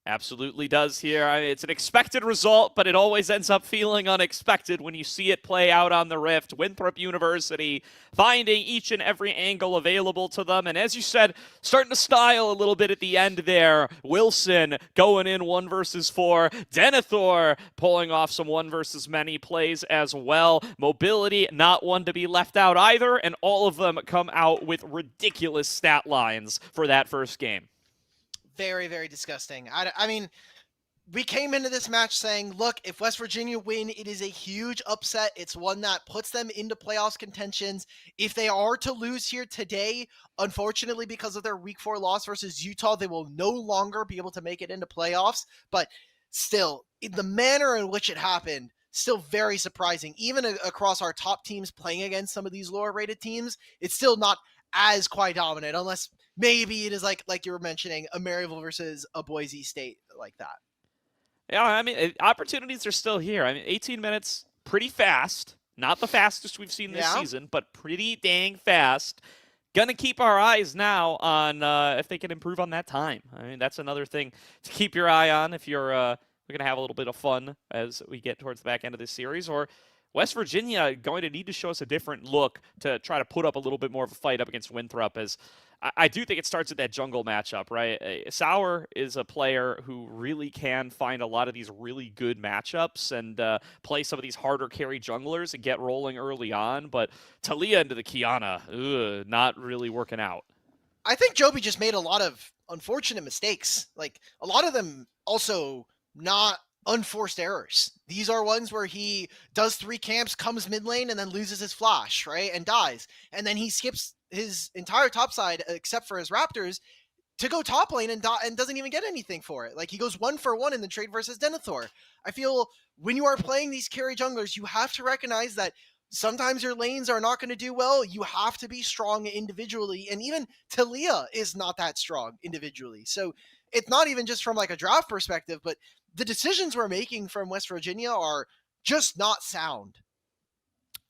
Speaker 2: Absolutely does here. I mean, it's an expected result, but it always ends up feeling unexpected when you see it play out on the Rift. Winthrop University finding each and every angle available to them. And as you said, starting to style a little bit at the end there. Wilson going in 1 versus 4. Denethor pulling off some 1 versus many plays as well. Mobility, not one to be left out either. And all of them come out with ridiculous stat lines for that first game.
Speaker 3: Very, very disgusting. I mean, we came into this match saying, look, if West Virginia win, it is a huge upset. It's one that puts them into playoffs contentions. If they are to lose here today, unfortunately, because of their week 4 loss versus Utah, they will no longer be able to make it into playoffs. But still, in the manner in which it happened, still very surprising. Even across our top teams playing against some of these lower rated teams, it's still not as quite dominant, unless maybe it is like you were mentioning, a Maryville versus a Boise State like that.
Speaker 2: Yeah, I mean, opportunities are still here. I mean, 18 minutes, pretty fast. Not the fastest we've seen this season, but pretty dang fast. Gonna keep our eyes now on if they can improve on that time. I mean, that's another thing to keep your eye on if you're going to have a little bit of fun as we get towards the back end of this series. Or West Virginia going to need to show us a different look to try to put up a little bit more of a fight up against Winthrop, as I do think it starts with that jungle matchup, right? Sauer is a player who really can find a lot of these really good matchups and play some of these harder carry junglers and get rolling early on, but Talia into the Kiana, not really working out.
Speaker 3: I think Joby just made a lot of unfortunate mistakes. Like, a lot of them also not unforced errors. These are ones where he does 3 camps, comes mid lane, and then loses his flash, right? And dies. And then he skips his entire top side, except for his Raptors, to go top lane and doesn't even get anything for it. Like, he goes 1-for-1 in the trade versus Denethor. I feel when you are playing these carry junglers, you have to recognize that sometimes your lanes are not going to do well. You have to be strong individually. And even Talia is not that strong individually. So it's not even just from like a draft perspective, but the decisions we're making from West Virginia are just not sound.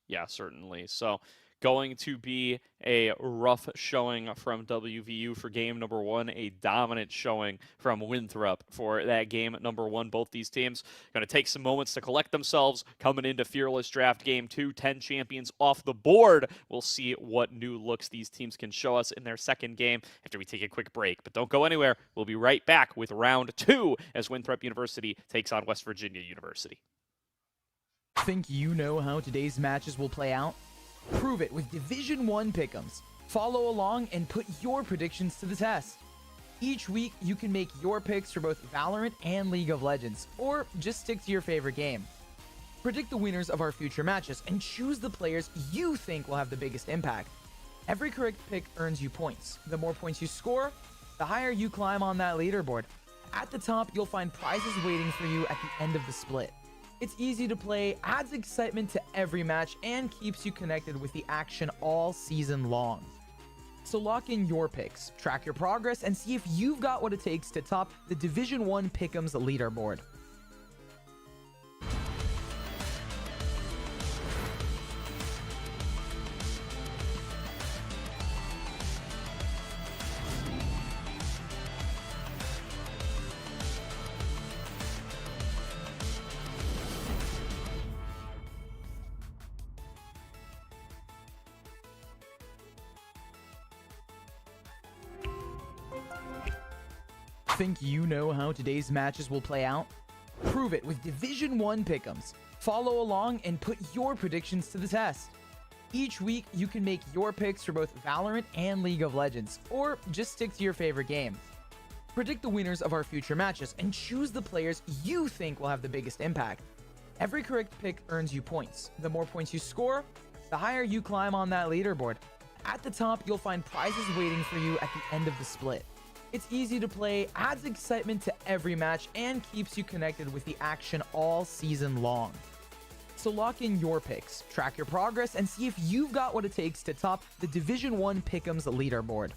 Speaker 2: Yeah, certainly. So going to be a rough showing from WVU for game number 1, a dominant showing from Winthrop for that game number 1. Both these teams going to take some moments to collect themselves coming into Fearless Draft game 2. 10 champions off the board. We'll see what new looks these teams can show us in their second game after we take a quick break. But don't go anywhere. We'll be right back with round 2 as Winthrop University takes on West Virginia University.
Speaker 1: Think you know how today's matches will play out? Prove it with Division 1 pick'ems. Follow along and put your predictions to the test. Each week, you can make your picks for both Valorant and League of Legends, or just stick to your favorite game. Predict the winners of our future matches and choose the players you think will have the biggest impact. Every correct pick earns you points. The more points you score, the higher you climb on that leaderboard. At the top, you'll find prizes waiting for you at the end of the split. It's easy to play, adds excitement to every match, and keeps you connected with the action all season long. So lock in your picks, track your progress, and see if you've got what it takes to top the Division 1 Pick'ems leaderboard. Think you know how today's matches will play out? Prove it with Division 1 pick'ems. Follow along and put your predictions to the test. Each week, you can make your picks for both Valorant and League of Legends, or just stick to your favorite game. Predict the winners of our future matches and choose the players you think will have the biggest impact. Every correct pick earns you points. The more points you score, the higher you climb on that leaderboard. At the top, you'll find prizes waiting for you at the end of the split. It's easy to play, adds excitement to every match, and keeps you connected with the action all season long. So lock in your picks, track your progress, and see if you've got what it takes to top the Division 1 Pick'ems leaderboard.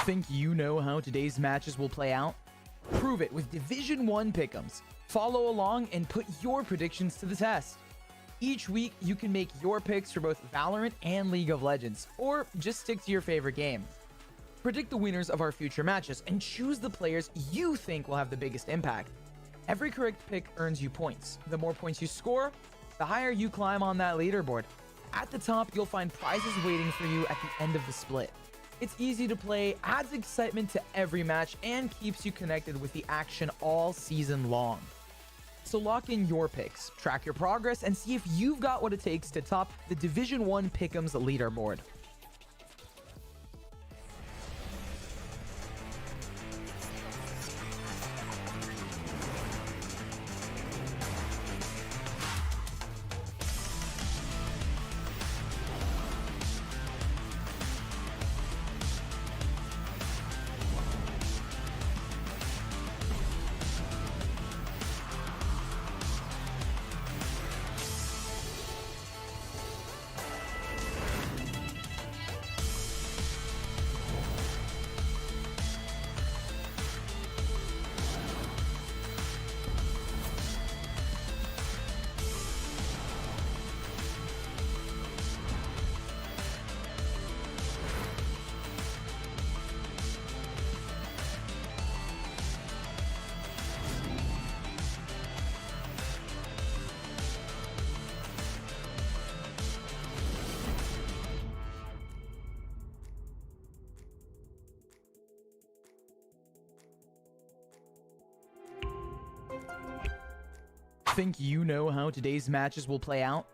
Speaker 1: Think you know how today's matches will play out? Prove it with Division 1 pick'ems. Follow along and put your predictions to the test. Each week, you can make your picks for both Valorant and League of Legends, or just stick to your favorite game. Predict the winners of our future matches and choose the players you think will have the biggest impact. Every correct pick earns you points. The more points you score, the higher you climb on that leaderboard. At the top, you'll find prizes waiting for you at the end of the split. It's easy to play, adds excitement to every match, and keeps you connected with the action all season long. So lock in your picks, track your progress, and see if you've got what it takes to top the Division 1 Pick'ems leaderboard. Think you know how today's matches will play out?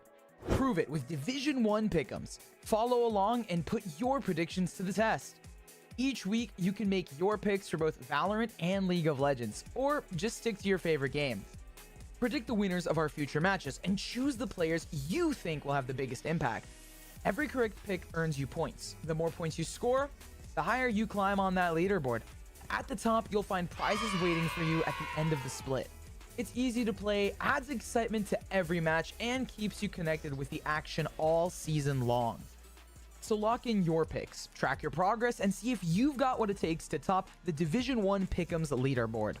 Speaker 1: Prove it with Division 1 pick'ems. Follow along and put your predictions to the test. Each week, you can make your picks for both Valorant and League of Legends, or just stick to your favorite game. Predict the winners of our future matches and choose the players you think will have the biggest impact. Every correct pick earns you points. The more points you score, the higher you climb on that leaderboard. At the top, you'll find prizes waiting for you at the end of the split. It's easy to play, adds excitement to every match, and keeps you connected with the action all season long. So lock in your picks, track your progress, and see if you've got what it takes to top the Division 1 Pick'ems leaderboard.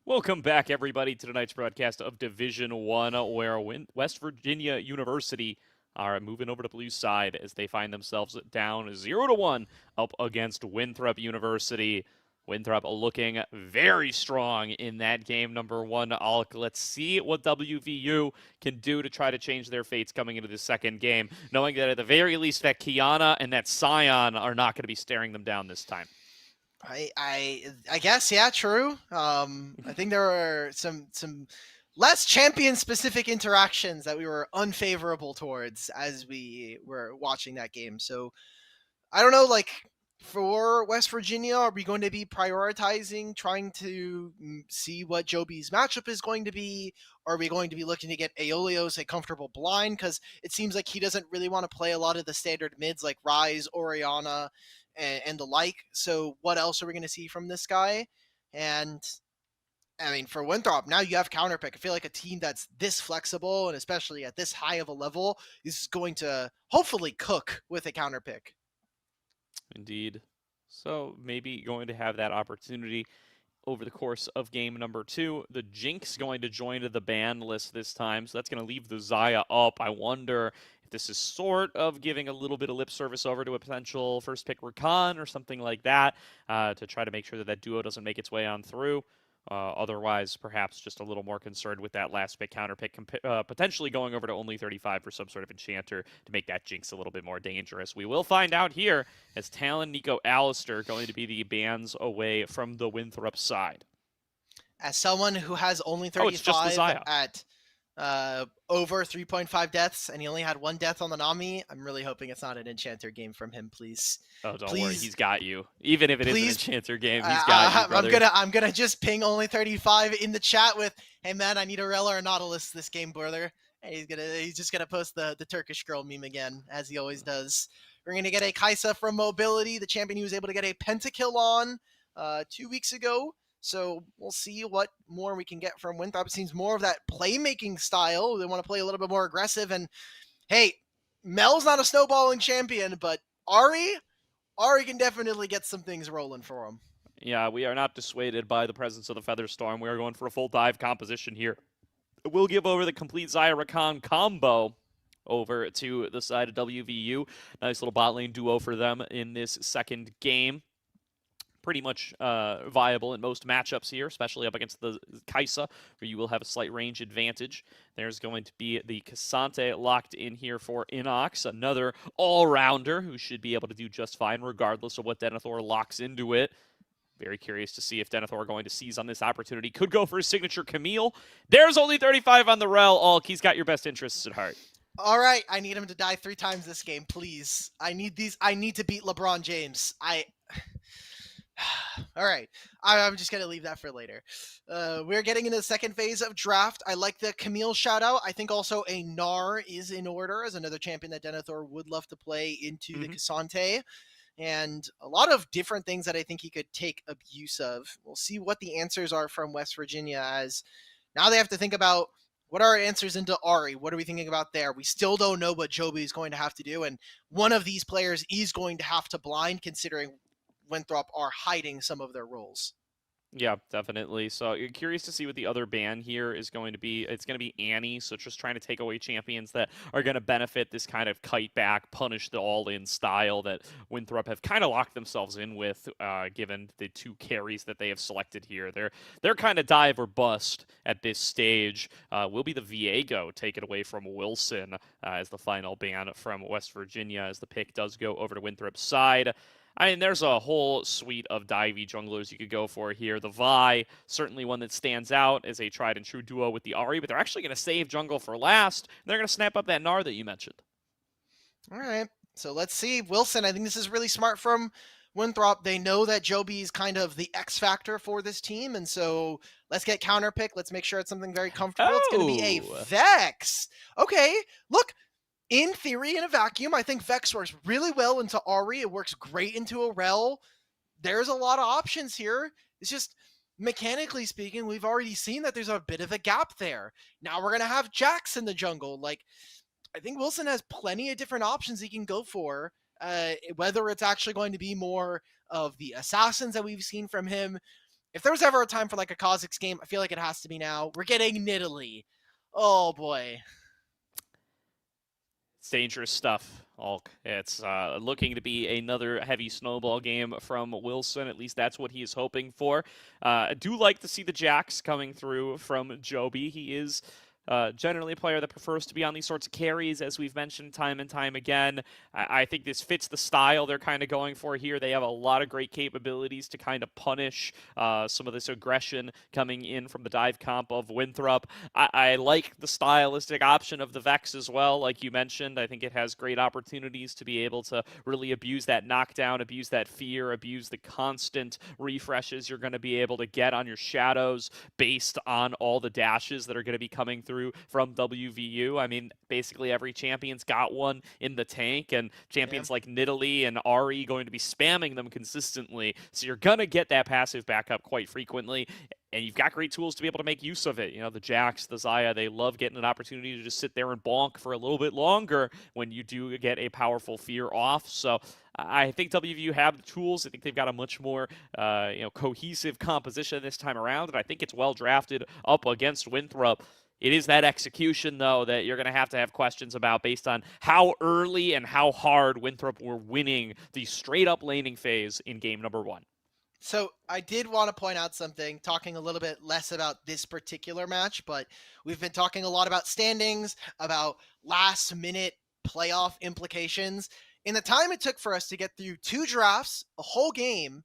Speaker 2: Welcome back, everybody, to tonight's broadcast of Division 1, where West Virginia University are moving over to blue side as they find themselves down 0-1 up against Winthrop University. Winthrop looking very strong in that game number 1. Let's see what WVU can do to try to change their fates coming into the second game, knowing that at the very least that Kiana and that Scion are not going to be staring them down this time.
Speaker 3: I guess, yeah, true. I think there were some less champion specific interactions that we were unfavorable towards as we were watching that game. So I don't know, like, for West Virginia, are we going to be prioritizing trying to see what Joby's matchup is going to be? Or are we going to be looking to get Aeolios a comfortable blind? Because it seems like he doesn't really want to play a lot of the standard mids like Ryze, Orianna, and the like. So what else are we going to see from this guy? And I mean, for Winthrop, now you have counterpick. I feel like a team that's this flexible and especially at this high of a level is going to hopefully cook with a counterpick.
Speaker 2: Indeed. So maybe going to have that opportunity over the course of game number 2. The Jinx going to join the ban list this time, so that's going to leave the Xayah up. I wonder if this is sort of giving a little bit of lip service over to a potential first pick Rakan or something like that to try to make sure that that duo doesn't make its way on through. Otherwise, perhaps just a little more concerned with that last pick counter pick, potentially going over to only 35 for some sort of enchanter to make that Jinx a little bit more dangerous. We will find out here as Talon, Nico, Alistair going to be the bans away from the Winthrop side.
Speaker 3: As someone who has only 35 at over 3.5 deaths, and he only had 1 death on the Nami, I'm really hoping it's not an enchanter game from him, please.
Speaker 2: Oh, don't worry, he's got you. Even if it is an enchanter game, he's got you, brother.
Speaker 3: I'm gonna just ping only 35 in the chat with, "Hey man, I need a Rella or Nautilus this game, brother." And he's just gonna post the Turkish girl meme again, as he always does. We're gonna get a Kaisa from Mobility, the champion he was able to get a pentakill on 2 weeks ago. So we'll see what more we can get from Winthrop. It seems more of that playmaking style. They want to play a little bit more aggressive. And hey, Mel's not a snowballing champion, but Ari can definitely get some things rolling for him.
Speaker 2: Yeah, we are not dissuaded by the presence of the Featherstorm. We are going for a full dive composition here. We'll give over the complete Xayah Rakan combo over to the side of WVU. Nice little bot lane duo for them in this second game. Pretty much viable in most matchups here, especially up against the Kaisa, where you will have a slight range advantage. There's going to be the Cassante locked in here for Inox, another all-rounder who should be able to do just fine regardless of what Denethor locks into it. Very curious to see if Denethor going to seize on this opportunity. Could go for his signature Camille. There's only 35 on the rel. Alk, he's got your best interests at heart.
Speaker 3: All right, I need him to die 3 times this game, please. I need to beat LeBron James. All right. I'm just going to leave that for later. We're getting into the second phase of draft. I like the Camille shout out. I think also a Gnar is in order as another champion that Denethor would love to play into the Cassante. And a lot of different things that I think he could take abuse of. We'll see what the answers are from West Virginia, as now they have to think about what are our answers into Ari. What are we thinking about there? We still don't know what Joby is going to have to do, and one of these players is going to have to blind, considering Winthrop are hiding some of their roles.
Speaker 2: Yeah, definitely. So you're curious to see what the other ban here is going to be. It's going to be Annie, so just trying to take away champions that are going to benefit this kind of kite back, punish the all-in style that Winthrop have kind of locked themselves in with, given the two carries that they have selected here. They're kind of dive or bust at this stage. Will be the Viego take it away from Wilson as the final ban from West Virginia, as the pick does go over to Winthrop's side. I mean, there's a whole suite of divey junglers you could go for here. The Vi, certainly one that stands out as a tried and true duo with the Ahri, but they're actually going to save jungle for last. They're going to snap up that Gnar that you mentioned.
Speaker 3: All right. So let's see. Wilson, I think this is really smart from Winthrop. They know that Joby is kind of the X factor for this team, and so let's get counter pick. Let's make sure it's something very comfortable. It's going to be a Vex. Okay, look. In theory, in a vacuum, I think Vex works really well into Ahri. It works great into a Rel. There's a lot of options here. It's just, mechanically speaking, we've already seen that there's a bit of a gap there. Now we're going to have Jax in the jungle. Like, I think Wilson has plenty of different options he can go for, whether it's actually going to be more of the assassins that we've seen from him. If there was ever a time for like a Kha'Zix game, I feel like it has to be now. We're getting Nidalee. Oh, boy.
Speaker 2: It's dangerous stuff, Hulk. It's looking to be another heavy snowball game from Wilson. At least that's what he is hoping for. I do like to see the Jax coming through from Joby. He is generally a player that prefers to be on these sorts of carries, as we've mentioned time and time again. I think this fits the style they're kind of going for here. They have a lot of great capabilities to kind of punish some of this aggression coming in from the dive comp of Winthrop. I like the stylistic option of the Vex as well, like you mentioned. I think it has great opportunities to be able to really abuse that knockdown, abuse that fear, abuse the constant refreshes you're going to be able to get on your shadows based on all the dashes that are going to be coming through from WVU. I mean, basically every champion's got one in the tank, and champions like Nidalee and Ahri going to be spamming them consistently. So you're going to get that passive backup quite frequently, and you've got great tools to be able to make use of it. You know, the Jax, the Xayah, they love getting an opportunity to just sit there and bonk for a little bit longer when you do get a powerful fear off. So I think WVU have the tools. I think they've got a much more cohesive composition this time around, and I think it's well drafted up against Winthrop. It is that execution, though, that you're going to have questions about based on how early and how hard Winthrop were winning the straight-up laning phase in game number 1.
Speaker 3: So I did want to point out something, talking a little bit less about this particular match, but we've been talking a lot about standings, about last-minute playoff implications. In the time it took for us to get through 2 drafts, a whole game,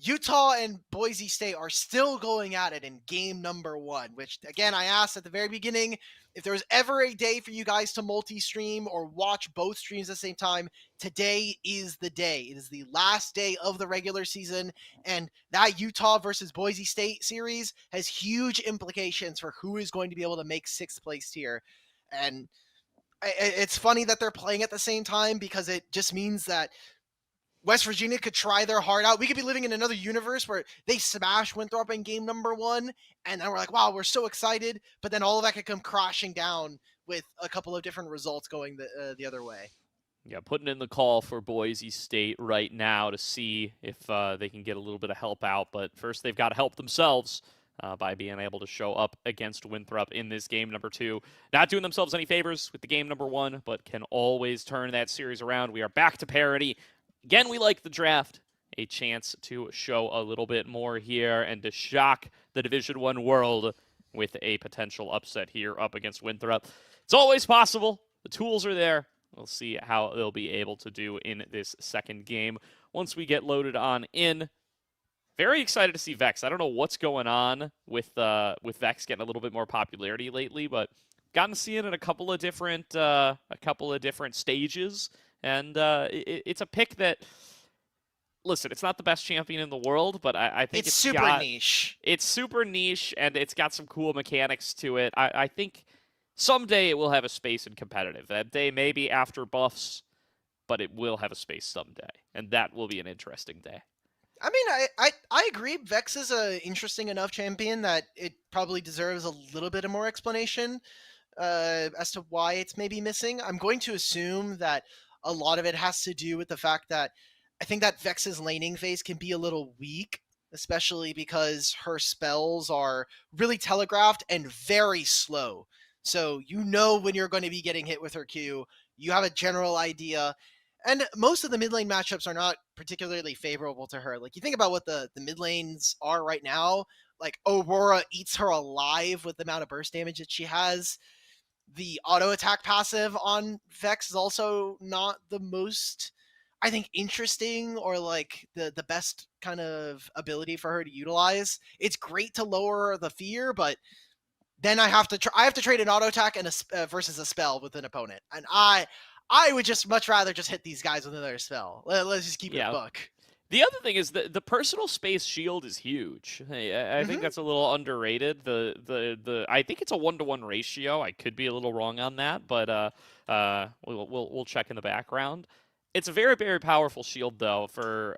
Speaker 3: Utah and Boise State are still going at it in game number 1, which, again, I asked at the very beginning, if there was ever a day for you guys to multi-stream or watch both streams at the same time, today is the day. It is the last day of the regular season, and that Utah versus Boise State series has huge implications for who is going to be able to make 6th place here. And it's funny that they're playing at the same time, because it just means that West Virginia could try their heart out. We could be living in another universe where they smash Winthrop in game number 1, and then we're like, wow, we're so excited. But then all of that could come crashing down with a couple of different results going the other way.
Speaker 2: Yeah, putting in the call for Boise State right now to see if they can get a little bit of help out. But first, they've got to help themselves by being able to show up against Winthrop in this game number 2. Not doing themselves any favors with the game number 1, but can always turn that series around. We are back to parity. Again, we like the draft. A chance to show a little bit more here and to shock the Division I world with a potential upset here up against Winthrop. It's always possible. The tools are there. We'll see how they'll be able to do in this second game once we get loaded on in. Very excited to see Vex. I don't know what's going on with Vex getting a little bit more popularity lately, but gotten to see it in a couple of different stages. And it's a pick that, listen, it's not the best champion in the world, but I think
Speaker 3: It's super niche.
Speaker 2: It's super niche, and it's got some cool mechanics to it. I think someday it will have a space in competitive. That day maybe after buffs, but it will have a space someday, and that will be an interesting day.
Speaker 3: I mean, I agree. Vex is a interesting enough champion that it probably deserves a little bit of more explanation as to why it's maybe missing. I'm going to assume that a lot of it has to do with the fact that I think that Vex's laning phase can be a little weak, especially because her spells are really telegraphed and very slow. So you know when you're going to be getting hit with her Q, you have a general idea. And most of the mid lane matchups are not particularly favorable to her. Like, you think about what the mid lanes are right now, like Aurora eats her alive with the amount of burst damage that she has. The auto attack passive on Vex is also not the most, I think, interesting or like the best kind of ability for her to utilize. It's great to lower the fear, but then I have to trade an auto attack and versus a spell with an opponent, and I would just much rather just hit these guys with another spell. Let's just keep it a buck.
Speaker 2: The other thing is the personal space shield is huge. I think that's a little underrated. I think it's a 1-to-1 ratio. I could be a little wrong on that, but we'll check in the background. It's a very, very powerful shield, though, for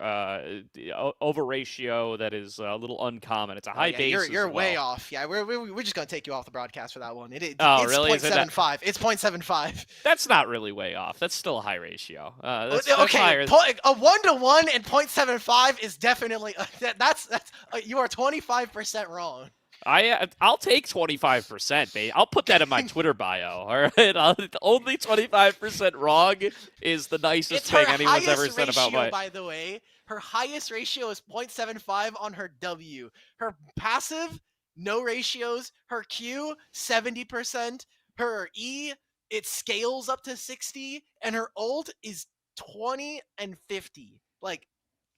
Speaker 2: over ratio that is a little uncommon. It's a high base.
Speaker 3: You're way off. Yeah, we're just gonna take you off the broadcast for that one. It's
Speaker 2: really?
Speaker 3: 0.75. It's 0.75.
Speaker 2: That's not really way off. That's still a high ratio. That's
Speaker 3: okay,
Speaker 2: higher.
Speaker 3: A 1-to-1 and 0.75 is definitely that's you are 25% wrong.
Speaker 2: I'll take 25%, babe. I'll put that in my Twitter bio. All right, only 25% wrong is the nicest thing anyone's ever said about my.
Speaker 3: By the way, her highest ratio is 0.75 on her W. Her passive, no ratios. Her Q, 70%. Her E, it scales up to 60, and her ult is 20 and 50. Like.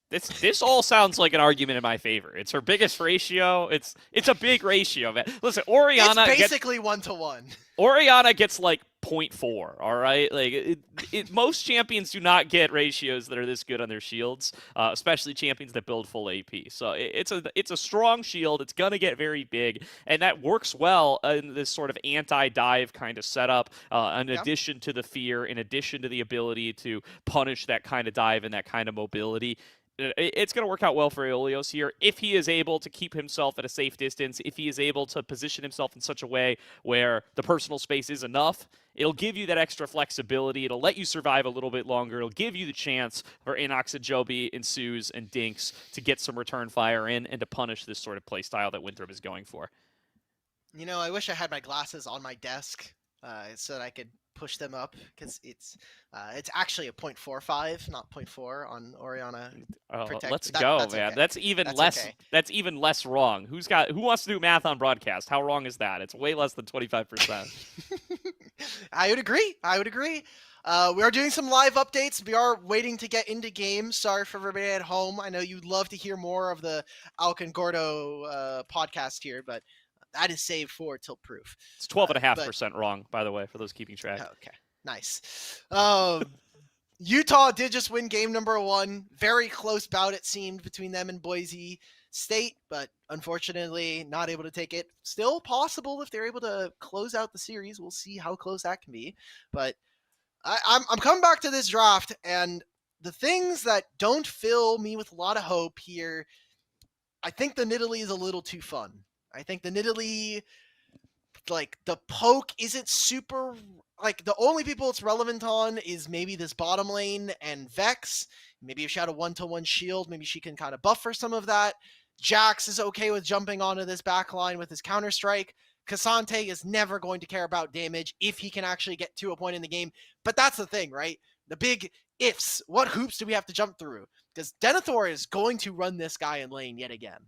Speaker 2: This all sounds like an argument in my favor. It's her biggest ratio. It's a big ratio, man. Listen, Orianna.
Speaker 3: It's basically 1-to-1.
Speaker 2: Orianna gets like 0.4. All right, like most champions do not get ratios that are this good on their shields, especially champions that build full AP. So it's a strong shield. It's gonna get very big, and that works well in this sort of anti-dive kind of setup. In addition to the fear, in addition to the ability to punish that kind of dive and that kind of mobility. It's going to work out well for Aeolios here if he is able to keep himself at a safe distance, if he is able to position himself in such a way where the personal space is enough. It'll give you that extra flexibility. It'll let you survive a little bit longer. It'll give you the chance for Inox and Joby and Suze and Dinks to get some return fire in and to punish this sort of playstyle that Winthrop is going for.
Speaker 3: You know, I wish I had my glasses on my desk so that I could push them up, because it's actually a 0.45, not 0.4 on Orianna. Protect.
Speaker 2: Let's go, man. Okay. That's even less. Okay. That's even less wrong. Who wants to do math on broadcast? How wrong is that? It's way less than 25%.
Speaker 3: I would agree. We are doing some live updates. We are waiting to get into games. Sorry for everybody at home. I know you'd love to hear more of the Alk and Gordo podcast here, but that is saved for Tilt Proof.
Speaker 2: It's 12.5% wrong, by the way, for those keeping track.
Speaker 3: Okay, nice. Utah did just win game number 1. Very close bout, it seemed, between them and Boise State, but unfortunately not able to take it. Still possible if they're able to close out the series. We'll see how close that can be. But I'm coming back to this draft, and the things that don't fill me with a lot of hope here, I think the Nidalee is a little too fun. I think the Nidalee, like, the poke isn't super, like, the only people it's relevant on is maybe this bottom lane and Vex. Maybe if she had a 1-to-1 shield, maybe she can kind of buffer some of that. Jax is okay with jumping onto this back line with his counter-strike. Cassante is never going to care about damage if he can actually get to a point in the game. But that's the thing, right? The big ifs. What hoops do we have to jump through? Because Denethor is going to run this guy in lane yet again.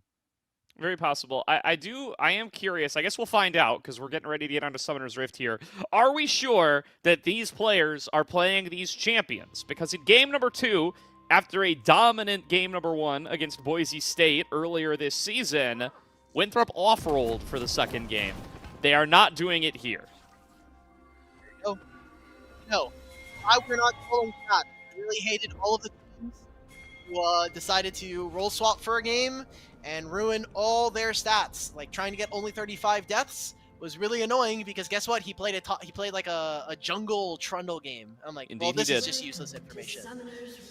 Speaker 2: Very possible. I am curious. I guess we'll find out because we're getting ready to get onto Summoner's Rift here. Are we sure that these players are playing these champions? Because in game number 2, after a dominant game number 1 against Boise State earlier this season, Winthrop off-rolled for the second game. They are not doing it here.
Speaker 3: No. We're not calling that. I really hated all of the teams decided to roll swap for a game and ruin all their stats. Like trying to get only 35 deaths was really annoying because guess what? He played like a jungle trundle game. I'm like,
Speaker 2: Indeed
Speaker 3: well, this
Speaker 2: he
Speaker 3: is
Speaker 2: did.
Speaker 3: just useless information.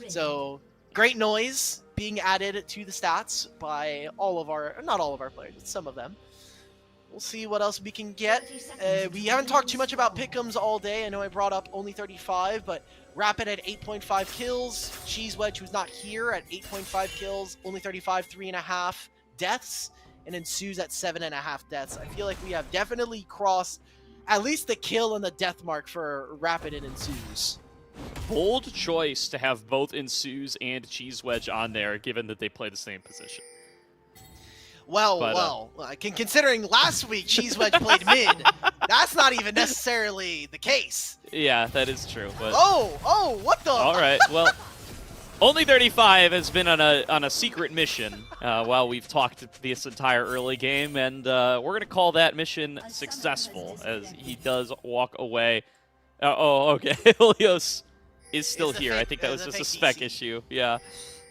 Speaker 3: So great noise being added to the stats by not all of our players, but some of them. We'll see what else we can get. We haven't talked too much about pick'ems all day. I know I brought up only 35, but Rapid at 8.5 kills. Cheese Wedge, who's not here, at 8.5 kills, only 35, 3.5 deaths. And then Sue's at 7.5 deaths. I feel like we have definitely crossed at least the kill and the death mark for Rapid and Ensues.
Speaker 2: Bold choice to have both Ensues and Cheese Wedge on there, given that they play the same position.
Speaker 3: Well, considering last week Cheese Wedge played mid, that's not even necessarily the case.
Speaker 2: Yeah, that is true. But
Speaker 3: what the?
Speaker 2: all right, well, only 35 has been on a secret mission while we've talked this entire early game, and we're gonna call that mission successful as he does walk away. Okay, Helios is still here. I think that was just a spec issue. Yeah.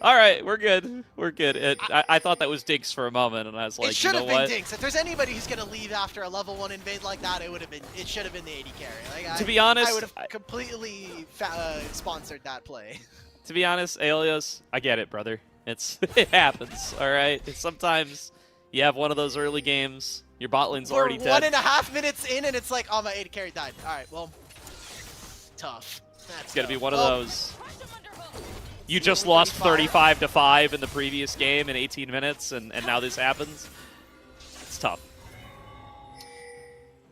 Speaker 2: All right, we're good. We're good. I thought that was Dinks for a moment, and I was like,
Speaker 3: it should
Speaker 2: you know
Speaker 3: have been
Speaker 2: what?
Speaker 3: Dinks. If there's anybody who's gonna leave after a level 1 invade like that, it should have been the AD carry. Like,
Speaker 2: to be honest,
Speaker 3: I would have completely sponsored that play.
Speaker 2: To be honest, Aelios, I get it, brother. It happens. All right. Sometimes you have one of those early games. Your bot lane's already dead.
Speaker 3: 1.5 minutes in, and it's like, oh, my AD carry died. All right, well, tough. That's
Speaker 2: It's gonna be one of
Speaker 3: Well,
Speaker 2: those. You just lost 35-5 in the previous game in 18 minutes, and now this happens. It's tough.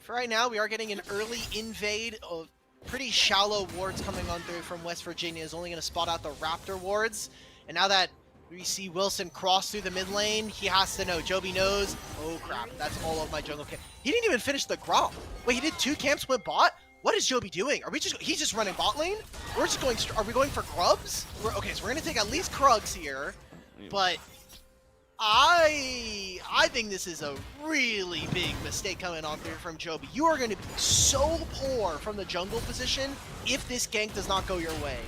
Speaker 3: For right now, we are getting an early invade of pretty shallow wards coming on through from West Virginia. Is only going to spot out the Raptor wards. And now that we see Wilson cross through the mid lane, he has to know. Joby knows. Oh, crap. That's all of my jungle camp. He didn't even finish the Gromp. Wait, he did 2 camps, went bot? What is Joby doing? He's just running bot lane? We're just going, are we going for grubs? Okay, so we're going to take at least Krugs here, but I think this is a really big mistake coming on through from Joby. You are going to be so poor from the jungle position if this gank does not go your way.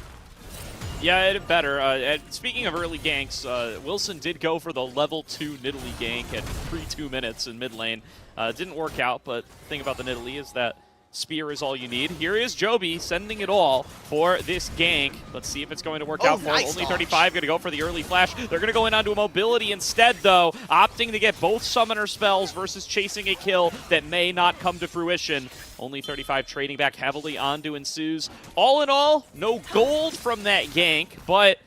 Speaker 2: Yeah, it better. Speaking of early ganks, Wilson did go for the level 2 Nidalee gank at pre-2 minutes in mid lane. Didn't work out, but the thing about the Nidalee is that Spear is all you need. Here is Joby sending it all for this gank. Let's see if it's going to work out for him. Only 35 going to go for the early flash. They're going to go in onto a mobility instead, though, opting to get both summoner spells versus chasing a kill that may not come to fruition. Only 35 trading back heavily onto Ensues. All in all, no gold from that gank, but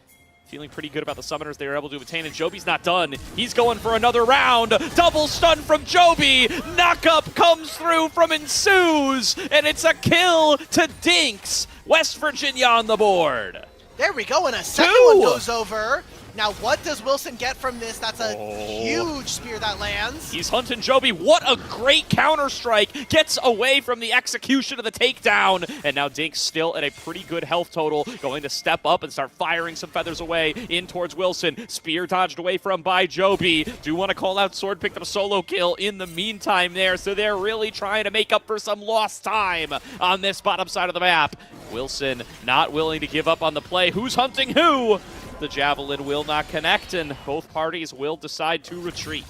Speaker 2: feeling pretty good about the summoners they were able to obtain, and Joby's not done. He's going for another round. Double stun from Joby. Knockup comes through from Ensues, and it's a kill to Dinks. West Virginia on the board.
Speaker 3: There we go, and a second one goes over. Now, what does Wilson get from this? That's a huge spear that lands.
Speaker 2: He's hunting Joby. What a great counter-strike. Gets away from the execution of the takedown. And now Dinks still at a pretty good health total. Going to step up and start firing some feathers away in towards Wilson. Spear dodged away from by Joby. Do want to call out Sword, picked up a solo kill in the meantime there. So they're really trying to make up for some lost time on this bottom side of the map. Wilson not willing to give up on the play. Who's hunting who? The javelin will not connect, and both parties will decide to retreat.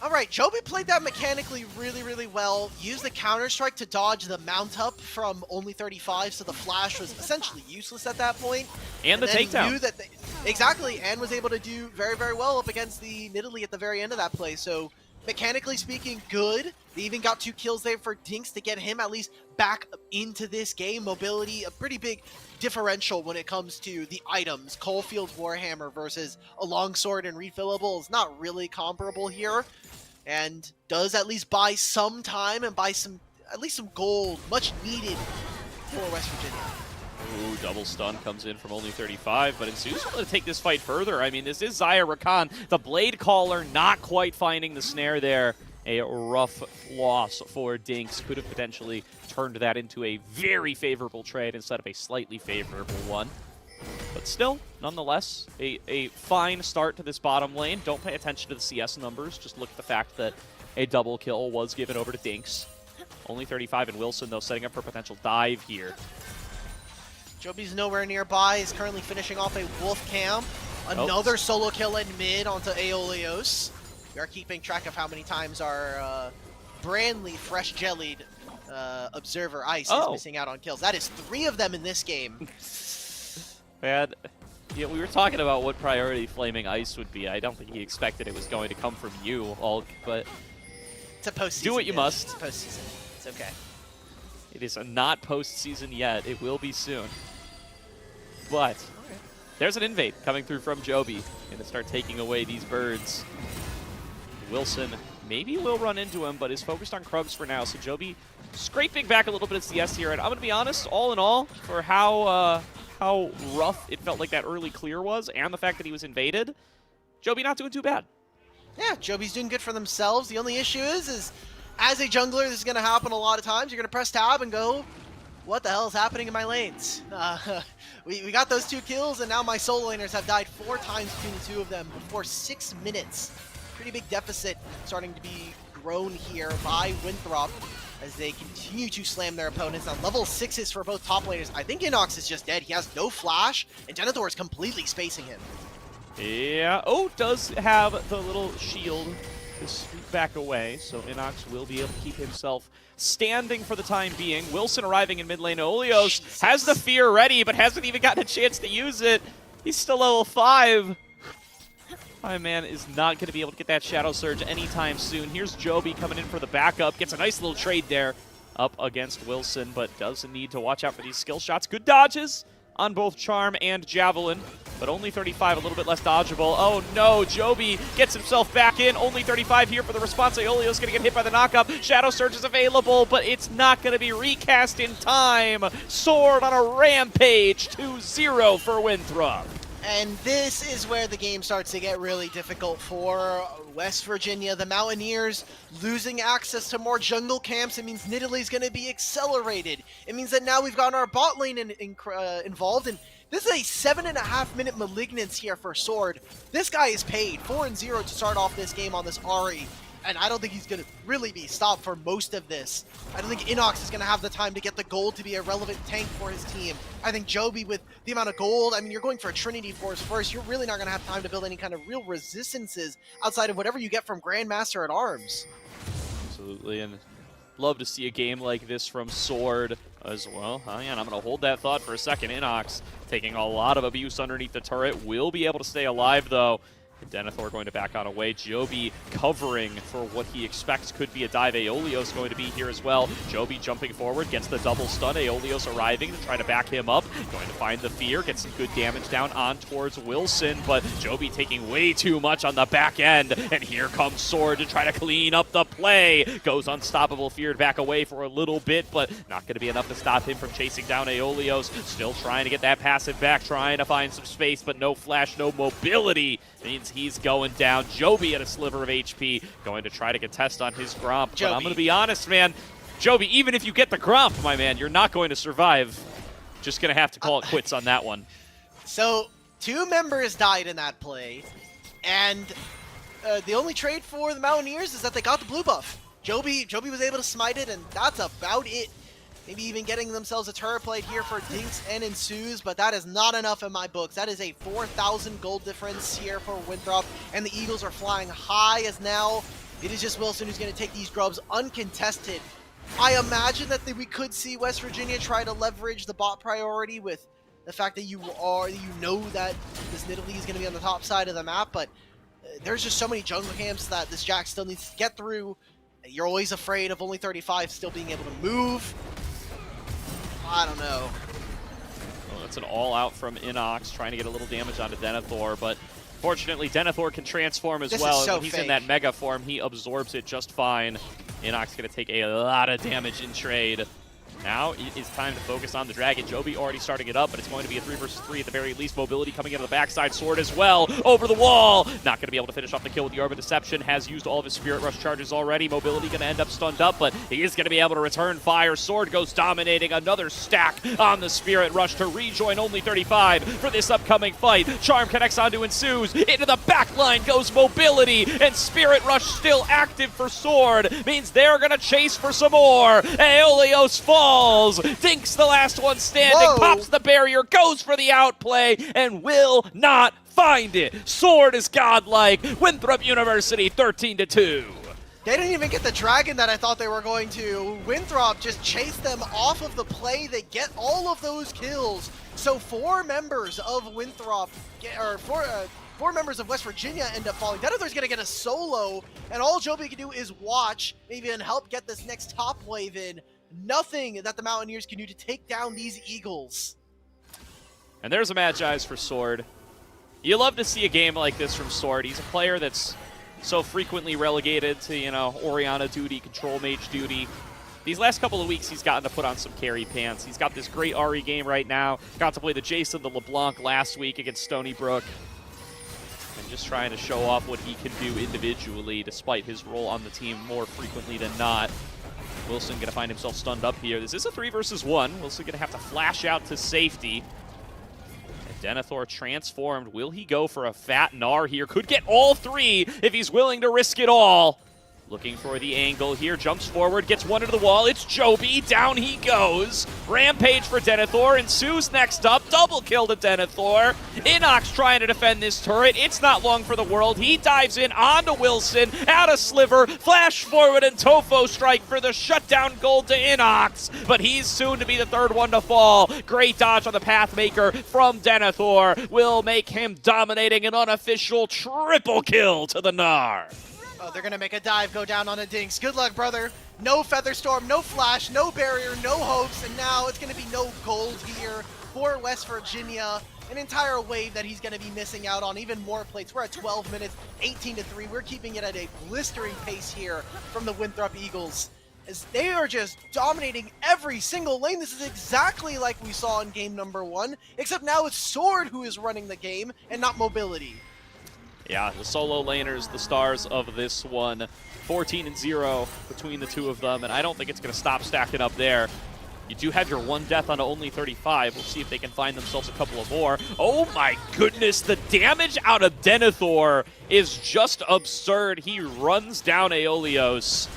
Speaker 3: All right, Joby played that mechanically really, really well. Used the counter-strike to dodge the mount-up from only 35, so the flash was essentially useless at that point.
Speaker 2: And the takedown.
Speaker 3: Knew that exactly, and was able to do very, very well up against the Nidalee at the very end of that play. So mechanically speaking, good. They even got 2 kills there for Dinks to get him at least back into this game. Mobility, a pretty big differential when it comes to the items. Coalfield's Warhammer versus a longsword and refillable is not really comparable here, and does at least buy some time and buy at least some gold, much needed for West Virginia.
Speaker 2: Ooh, double stun comes in from only 35, but Ensues going to take this fight further. I mean, this is Zaya Rakan, the Blade Caller, not quite finding the snare there. A rough loss for Dinks. Could have potentially turned that into a very favorable trade instead of a slightly favorable one. But still, nonetheless, a fine start to this bottom lane. Don't pay attention to the CS numbers. Just look at the fact that a double kill was given over to Dinks. Only 35 and Wilson, though, setting up for a potential dive here.
Speaker 3: Joby's nowhere nearby. He's currently finishing off a wolf camp. Another solo kill in mid onto Aeolios. We are keeping track of how many times our brandly fresh jellied observer Ice is missing out on kills. That is 3 of them in this game.
Speaker 2: Man, yeah, we were talking about what priority Flaming Ice would be. I don't think he expected it was going to come from you, Ulk, but
Speaker 3: it's a postseason.
Speaker 2: Do what you must.
Speaker 3: It's postseason. It's okay.
Speaker 2: It is not postseason yet. It will be soon. But there's an invade coming through from Joby. Going to start taking away these birds. Wilson maybe will run into him, but is focused on Krugs for now. So Joby scraping back a little bit of CS here. And I'm going to be honest, all in all, for how rough it felt like that early clear was, and the fact that he was invaded, Joby not doing too bad.
Speaker 3: Yeah, Joby's doing good for themselves. The only issue is as a jungler, this is going to happen a lot of times. You're going to press tab and go, what the hell is happening in my lanes? We got those 2 kills, and now my solo laners have died 4 times between the 2 of them before 6 minutes. Pretty big deficit starting to be grown here by Winthrop as they continue to slam their opponents. On level 6s for both top laners. I think Inox is just dead. He has no flash, and Denethor is completely spacing him.
Speaker 2: Yeah, does have the little shield to sweep back away, so Inox will be able to keep himself standing for the time being. Wilson arriving in mid lane. Aeolios has the fear ready, but hasn't even gotten a chance to use it. He's still level 5. My man is not going to be able to get that Shadow Surge anytime soon. Here's Joby coming in for the backup. Gets a nice little trade there up against Wilson, but does need to watch out for these skill shots. Good dodges on both Charm and Javelin, but only 35, a little bit less dodgeable. Oh no, Joby gets himself back in. Only 35 here for the response. Aeolios going to get hit by the knockup. Shadow Surge is available, but it's not going to be recast in time. Sword on a rampage, 2-0 for Winthrop.
Speaker 3: And this is where the game starts to get really difficult for West Virginia. The Mountaineers losing access to more jungle camps. It means Nidalee's going to be accelerated. It means that now we've got our bot lane involved, and this is a 7.5-minute Malignance here for Sword. This guy is paid 4-0 to start off this game on this Ahri, and I don't think he's going to really be stopped for most of this. I don't think Inox is going to have the time to get the gold to be a relevant tank for his team. I think Joby, with the amount of gold, I mean, you're going for a Trinity Force first. You're really not going to have time to build any kind of real resistances outside of whatever you get from Grandmaster at Arms.
Speaker 2: Absolutely, and love to see a game like this from Sword as well. Oh yeah, and I'm going to hold that thought for a second. Inox taking a lot of abuse underneath the turret. Will be able to stay alive, though. Denethor going to back on away. Joby covering for what he expects could be a dive. Aeolios going to be here as well. Joby jumping forward, gets the double stun. Aeolios arriving to try to back him up. Going to find the fear, get some good damage down on towards Wilson, but Joby taking way too much on the back end. And here comes Sword to try to clean up the play. Goes unstoppable, feared back away for a little bit, but not going to be enough to stop him from chasing down Aeolios. Still trying to get that passive back, trying to find some space, but no flash, no mobility. Means he's going down. Joby at a sliver of HP, going to try to contest on his Gromp. But I'm going to be honest, man. Joby, even if you get the Gromp, my man, you're not going to survive. Just going to have to call it quits on that one.
Speaker 3: So, 2 members died in that play, and the only trade for the Mountaineers is that they got the blue buff. Joby was able to smite it, and that's about it. Maybe even getting themselves a turret plate here for Dinks and Ensues, but that is not enough in my books. That is a 4,000 gold difference here for Winthrop, and the Eagles are flying high as now it is just Wilson who's going to take these grubs uncontested. I imagine that we could see West Virginia try to leverage the bot priority with the fact that you know that this Nidalee is going to be on the top side of the map, but there's just so many jungle camps that this Jack still needs to get through. You're always afraid of only 35 still being able to move. I don't know.
Speaker 2: Well, that's an all-out from Inox, trying to get a little damage onto Denethor, but fortunately Denethor can transform as well.
Speaker 3: So
Speaker 2: when he's in that mega form, he absorbs it just fine. Inox going to take a lot of damage in trade. Now it's time to focus on the Dragon. Joby already starting it up, but it's going to be a 3 versus 3 at the very least. Mobility coming into the backside. Sword as well. Over the wall. Not going to be able to finish off the kill with the Orb of Deception. Has used all of his Spirit Rush charges already. Mobility going to end up stunned up, but he is going to be able to return fire. Sword goes dominating. Another stack on the Spirit Rush to rejoin only 35 for this upcoming fight. Charm connects onto Ensues. Into the back line goes Mobility, and Spirit Rush still active for Sword. Means they're going to chase for some more. Aeolios falls. Dinks the last one standing, pops the barrier, goes for the outplay, and will not find it. Sword is godlike. Winthrop University 13-2.
Speaker 3: They didn't even get the dragon that I thought they were going to. Winthrop just chased them off of the play. They get all of those kills. So 4 members of Winthrop, or 4 members of West Virginia end up falling. Denethor's gonna get a solo, and all Joby can do is watch, maybe even help get this next top wave in. Nothing that the Mountaineers can do to take down these Eagles.
Speaker 2: And there's a Magi's for Sword. You love to see a game like this from Sword. He's a player that's so frequently relegated to, you know, Orianna duty, control mage duty. These last couple of weeks, he's gotten to put on some carry pants. He's got this great Ahri game right now. Got to play the Jason, the LeBlanc last week against Stony Brook. And just trying to show off what he can do individually, despite his role on the team more frequently than not. Wilson going to find himself stunned up here. This is a 3 versus 1. Wilson going to have to flash out to safety. Denethor transformed. Will he go for a fat Gnar here? Could get all 3 if he's willing to risk it all. Looking for the angle here, jumps forward, gets one into the wall. It's Joby, down he goes. Rampage for Denethor, and Sue's next up. Double kill to Denethor. Inox trying to defend this turret. It's not long for the world. He dives in onto Wilson, out of Sliver, flash forward and Tofo strike for the shutdown gold to Inox. But he's soon to be the 3rd one to fall. Great dodge on the Pathmaker from Denethor will make him dominating an unofficial triple kill to the Gnar.
Speaker 3: Oh, they're gonna make a dive, go down on a Dinks. Good luck, brother. No Featherstorm, no Flash, no Barrier, no hopes, and now it's gonna be no gold here for West Virginia. An entire wave that he's gonna be missing out on, even more plates. We're at 12 minutes, 18-3. We're keeping it at a blistering pace here from the Winthrop Eagles, as they are just dominating every single lane. This is exactly like we saw in game number 1, except now it's Sword who is running the game and not Mobility.
Speaker 2: Yeah, the solo laners, the stars of this one. 14-0 between the two of them, and I don't think it's going to stop stacking up there. You do have your 1 death on only 35. We'll see if they can find themselves a couple of more. Oh my goodness, the damage out of Denethor is just absurd. He runs down Aeolios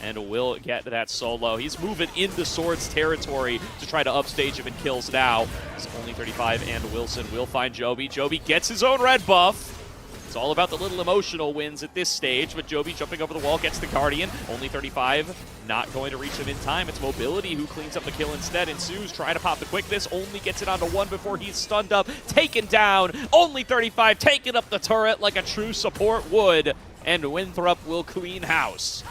Speaker 2: and will get that solo. He's moving into Sword's territory to try to upstage him in kills now. It's only 35, and Wilson will find Joby. Joby gets his own red buff. It's all about the little emotional wins at this stage, but Joby jumping over the wall gets the Guardian. Only 35, not going to reach him in time. It's Mobility who cleans up the kill instead, and Sue's trying to pop the quickness, only gets it onto 1 before he's stunned up. Taken down, only 35, taking up the turret like a true support would, and Winthrop will clean house.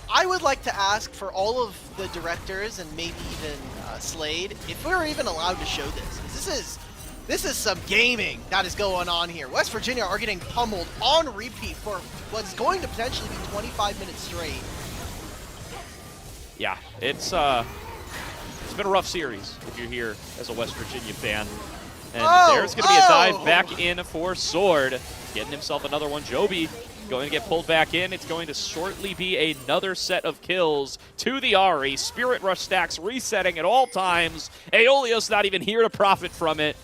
Speaker 3: I would like to ask for all of the directors, and maybe even Slade, if we're even allowed to show this. This is some gaming that is going on here. West Virginia are getting pummeled on repeat for what's going to potentially be 25 minutes straight.
Speaker 2: Yeah, it's been a rough series if you're here as a West Virginia fan. And there's going to be a dive back in for Sword, getting himself another one. Joby going to get pulled back in. It's going to shortly be another set of kills to the Ahri. Spirit Rush stacks resetting at all times. Aeolios not even here to profit from it.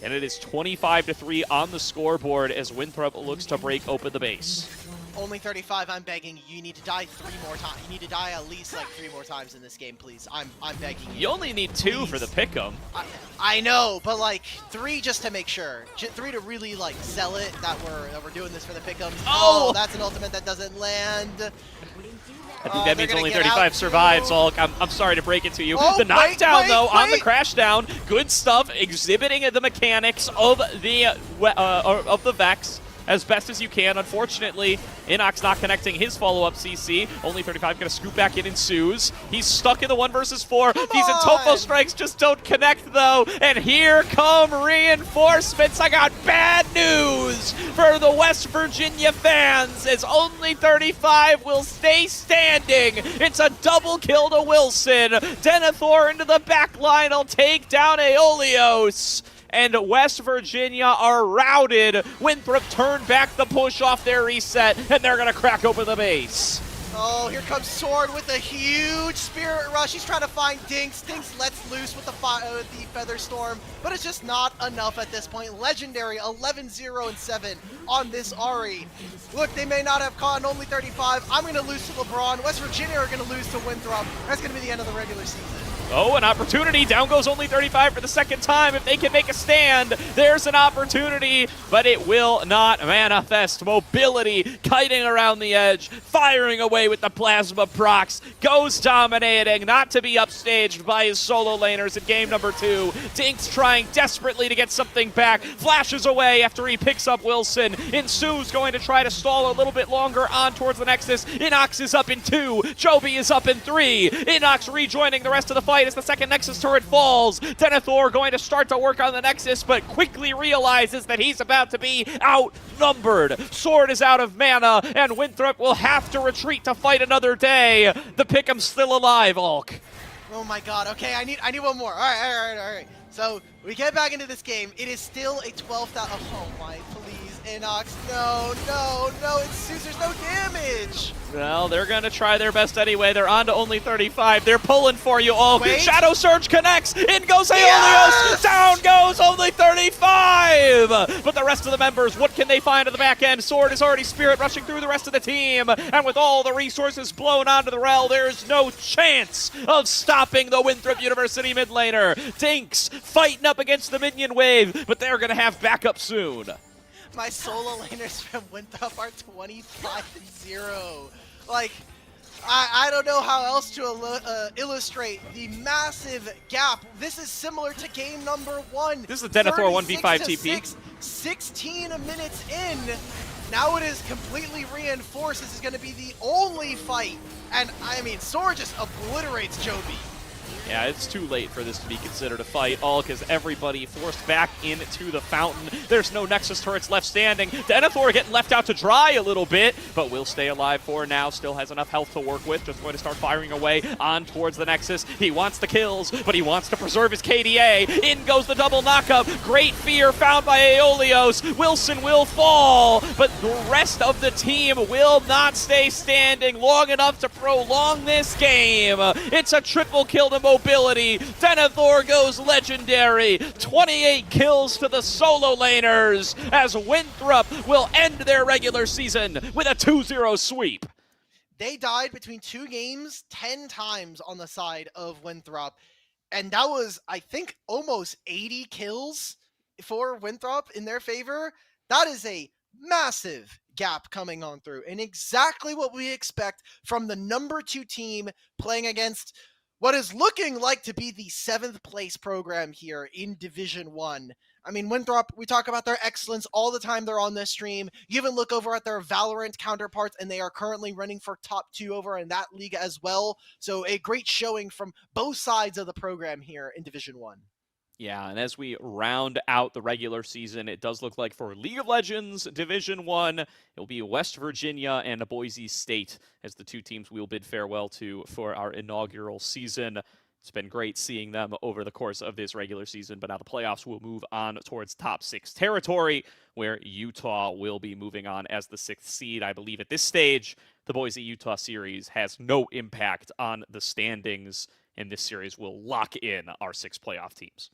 Speaker 2: And it is 25-3 on the scoreboard as Winthrop looks to break open the base.
Speaker 3: Only 35, I'm begging you. You need to die 3 more times. You need to die at least like 3 more times in this game, please. I'm begging you.
Speaker 2: You only need 2
Speaker 3: please.
Speaker 2: For the pick'em.
Speaker 3: I know, but like 3 just to make sure. 3 to really like sell it that we're doing this for the pick'em. Oh, that's an ultimate that doesn't land.
Speaker 2: I think that means only 35 survives, so I'm sorry to break it to you.
Speaker 3: Oh,
Speaker 2: the knockdown, though, on the
Speaker 3: wait.
Speaker 2: crash down. Good stuff, exhibiting the mechanics of the Vex as best as you can. Unfortunately, Inox not connecting his follow-up CC. Only 35 going to scoop back in ensues. He's stuck in the 1 versus 4. These Tofo strikes just don't connect, though. And here come reinforcements. I got bad news for the West Virginia fans, as only 35 will stay standing. It's a double kill to Wilson. Denethor into the back line. He'll take down Aeolios. And West Virginia are routed. Winthrop turned back the push off their reset, and they're going to crack open the base.
Speaker 3: Oh, here comes Sword with a huge Spirit Rush. He's trying to find Dinks. Dinks lets loose with the Featherstorm, but it's just not enough at this point. Legendary 11-0-7 on this Ahri. Look, they may not have caught an only 35. I'm going to lose to LeBron. West Virginia are going to lose to Winthrop. That's going to be the end of the regular season.
Speaker 2: Oh, an opportunity. Down goes only 35 for the second time. If they can make a stand, there's an opportunity, but it will not manifest. Mobility kiting around the edge, firing away with the plasma procs, goes dominating, not to be upstaged by his solo laners in game number 2. Dinks trying desperately to get something back, flashes away after he picks up Wilson. Insu's going to try to stall a little bit longer on towards the Nexus. Inox is up in 2, Joby is up in 3. Inox rejoining the rest of the fight as the second Nexus turret falls. Denethor going to start to work on the Nexus, but quickly realizes that he's about to be outnumbered. Sword is out of mana, and Winthrop will have to retreat to fight another day. The Pick'em's still alive, Ulk.
Speaker 3: Oh my god, okay, I need one more. All right. So, we get back into this game. It is still a 12,000. Oh my, please, Inox. No, it's there's no damage.
Speaker 2: Well, they're going to try their best anyway. They're on to only 35. They're pulling for you all.
Speaker 3: Wait.
Speaker 2: Shadow Surge connects. In goes Aeolios.
Speaker 3: Yes!
Speaker 2: Down goes only 35. But the rest of the members, what can they find at the back end? Sword is already spirit rushing through the rest of the team. And with all the resources blown onto the rel, there's no chance of stopping the Winthrop University mid laner. Dinks fighting up against the minion wave, but they're going to have backup soon.
Speaker 3: My solo laners from Winthrop are 25-0. Like, I don't know how else to illustrate the massive gap. This is similar to game number 1.
Speaker 2: This is the Denethor 1v5 TP.
Speaker 3: 16 minutes in. Now it is completely reinforced. This is going to be the only fight. And, I mean, Sword just obliterates Joby.
Speaker 2: Yeah, it's too late for this to be considered a fight, all because everybody forced back into the fountain. There's no Nexus turrets left standing. Denethor getting left out to dry a little bit, but will stay alive for now. Still has enough health to work with. Just going to start firing away on towards the Nexus. He wants the kills, but he wants to preserve his KDA. In goes the double knockup. Great fear found by Aeolios. Wilson will fall, but the rest of the team will not stay standing long enough to prolong this game. It's a triple kill to Mobility. Denethor goes legendary. 28 kills to the solo laners as Winthrop will end their regular season with a 2-0 sweep.
Speaker 3: They died between 2 games 10 times on the side of Winthrop. And that was, I think, almost 80 kills for Winthrop in their favor. That is a massive gap coming on through, and exactly what we expect from the number 2 team playing against what is looking like to be the 7th place program here in Division 1. I mean, Winthrop, we talk about their excellence all the time they're on this stream. You even look over at their Valorant counterparts, and they are currently running for top 2 over in that league as well. So a great showing from both sides of the program here in Division 1.
Speaker 2: Yeah, and as we round out the regular season, it does look like for League of Legends Division 1, it'll be West Virginia and Boise State as the 2 teams we'll bid farewell to for our inaugural season. It's been great seeing them over the course of this regular season, but now the playoffs will move on towards top 6 territory, where Utah will be moving on as the 6th seed. I believe at this stage, the Boise-Utah series has no impact on the standings, and this series will lock in our 6 playoff teams.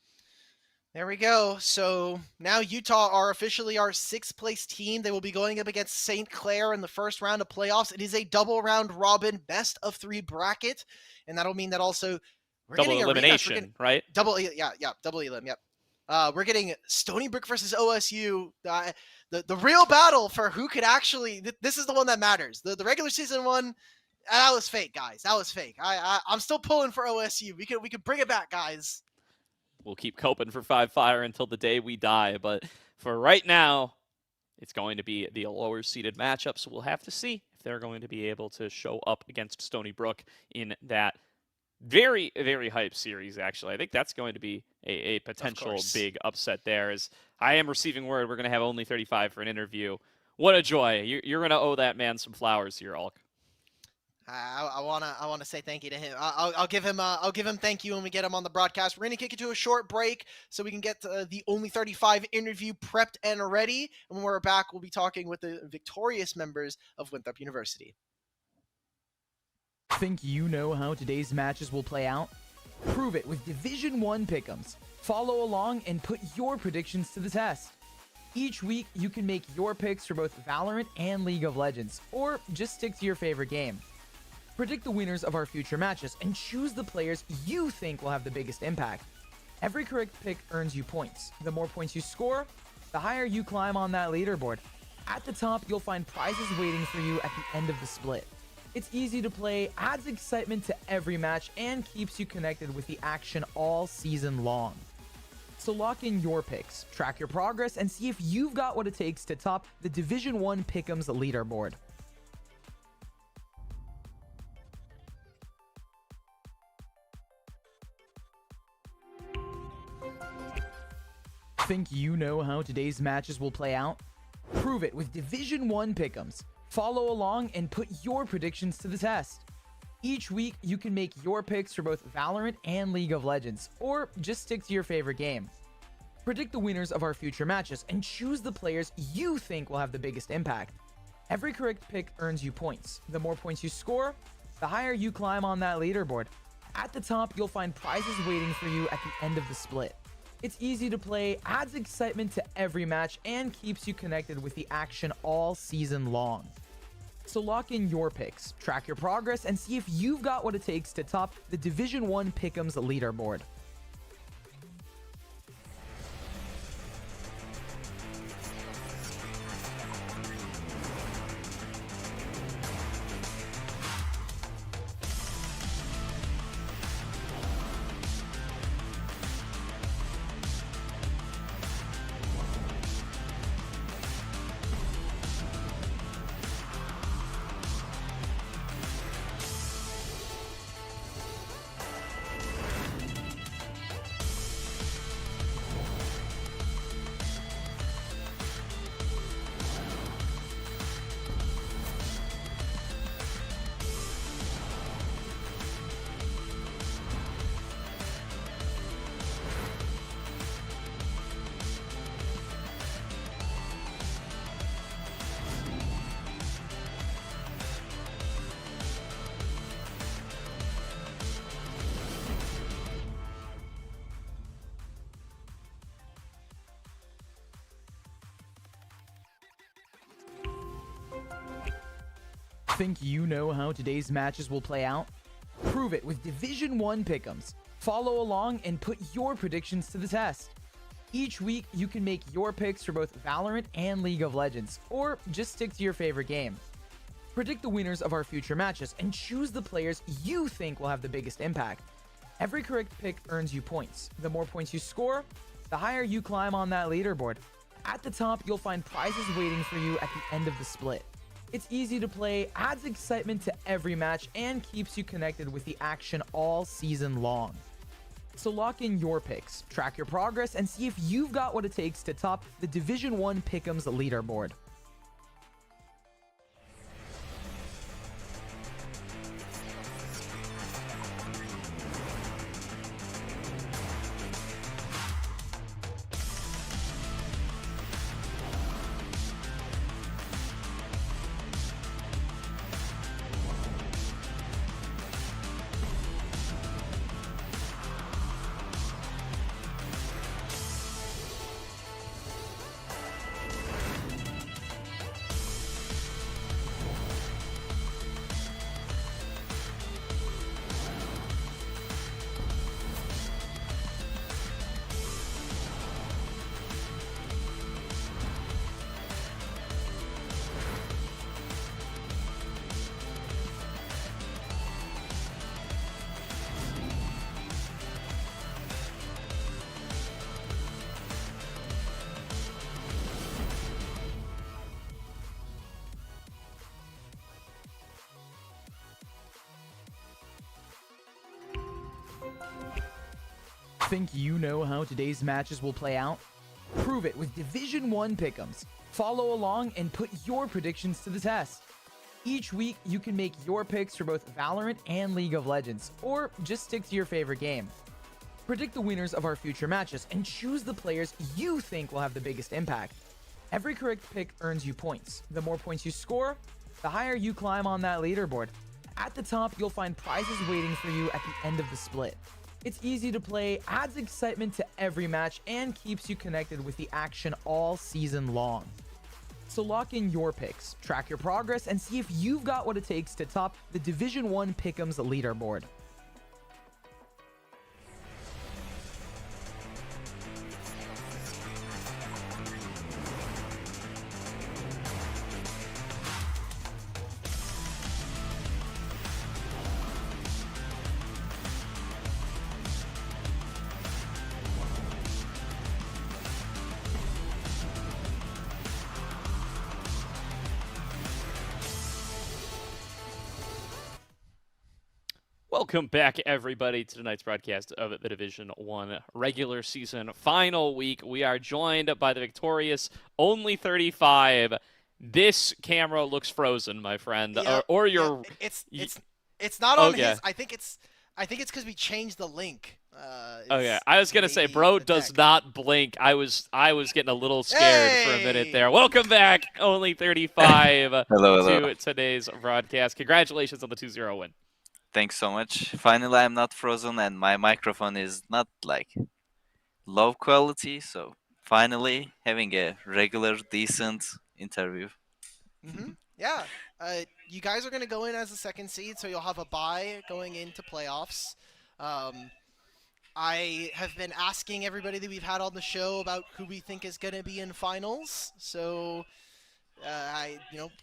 Speaker 3: There we go. So now Utah are officially our 6th place team. They will be going up against St. Clair in the first round of playoffs. It is a double round robin best of 3 bracket. And that'll mean that also we're
Speaker 2: double
Speaker 3: getting
Speaker 2: elimination, right?
Speaker 3: Double elim, yep. We're getting Stony Brook versus OSU. The real battle for who could actually, this is the one that matters. The regular season one, that was fake, guys. That was fake. I'm still pulling for OSU. We could bring it back, guys.
Speaker 2: We'll keep coping for 5 Fire until the day we die, but for right now, it's going to be the lower seeded matchup, so we'll have to see if they're going to be able to show up against Stony Brook in that very, very hype series, actually. I think that's going to be a potential big upset there, as I am receiving word we're going to have only 35 for an interview. What a joy. You're going to owe that man some flowers here, Ulk.
Speaker 3: I wanna say thank you to him. I'll give him thank you when we get him on the broadcast. We're gonna kick it to a short break so we can get the only 35 interview prepped and ready. And when we're back, we'll be talking with the victorious members of Winthrop University.
Speaker 1: Think you know how today's matches will play out? Prove it with Division 1 pick'ems. Follow along and put your predictions to the test. Each week, you can make your picks for both Valorant and League of Legends, or just stick to your favorite game. Predict the winners of our future matches and choose the players you think will have the biggest impact. Every correct pick earns you points. The more points you score, the higher you climb on that leaderboard. At the top, you'll find prizes waiting for you at the end of the split. It's easy to play, adds excitement to every match, and keeps you connected with the action all season long. So lock in your picks, track your progress, and see if you've got what it takes to top the Division 1 Pick'ems leaderboard. Think you know how today's matches will play out? Prove it with Division 1 Pick'ems. Follow along and put your predictions to the test. Each week, you can make your picks for both Valorant and League of Legends, or just stick to your favorite game. Predict the winners of our future matches and choose the players you think will have the biggest impact. Every correct pick earns you points. The more points you score, the higher you climb on that leaderboard. At the top, you'll find prizes waiting for you at the end of the split. It's easy to play, adds excitement to every match, and keeps you connected with the action all season long. So lock in your picks, track your progress, and see if you've got what it takes to top the Division 1 Pick'ems leaderboard. Think you know how today's matches will play out? Prove it with Division 1 Pick'ems. Follow along and put your predictions to the test. Each week, you can make your picks for both Valorant and League of Legends, or just stick to your favorite game. Predict the winners of our future matches and choose the players you think will have the biggest impact. Every correct pick earns you points. The more points you score, the higher you climb on that leaderboard. At the top, you'll find prizes waiting for you at the end of the split. It's easy to play, adds excitement to every match, and keeps you connected with the action all season long. So lock in your picks, track your progress, and see if you've got what it takes to top the Division 1 Pick'ems leaderboard. Think you know how today's matches will play out? Prove it with Division 1 Pick'ems. Follow along and put your predictions to the test. Each week, you can make your picks for both Valorant and League of Legends, or just stick to your favorite game. Predict the winners of our future matches and choose the players you think will have the biggest impact. Every correct pick earns you points. The more points you score, the higher you climb on that leaderboard. At the top, you'll find prizes waiting for you at the end of the split. It's easy to play, adds excitement to every match, and keeps you connected with the action all season long. So lock in your picks, track your progress, and see if you've got what it takes to top the Division 1 Pick'ems leaderboard.
Speaker 2: Welcome back, everybody, to tonight's broadcast of the Division 1 regular season final week. We are joined by the victorious Only 35. This camera looks frozen, my friend.
Speaker 3: Yep,
Speaker 2: Or
Speaker 3: yep.
Speaker 2: you're...
Speaker 3: It's not on
Speaker 2: Okay.
Speaker 3: his. I think it's because we changed the link.
Speaker 2: Okay, I was gonna say,
Speaker 3: maybe
Speaker 2: bro
Speaker 3: the
Speaker 2: does
Speaker 3: deck.
Speaker 2: not blink. I was getting a little scared for a minute
Speaker 3: Hey!
Speaker 2: there. Welcome back, Only 35,
Speaker 4: Hello.
Speaker 2: to today's broadcast. Congratulations on the 2-0 win.
Speaker 4: Thanks so much. Finally, I'm not frozen and my microphone is not like low quality, so finally having a regular, decent interview.
Speaker 3: Yeah. You guys are gonna go in as a second seed, so you'll have a bye going into playoffs. I have been asking everybody that we've had on the show about who we think is gonna be in finals. So,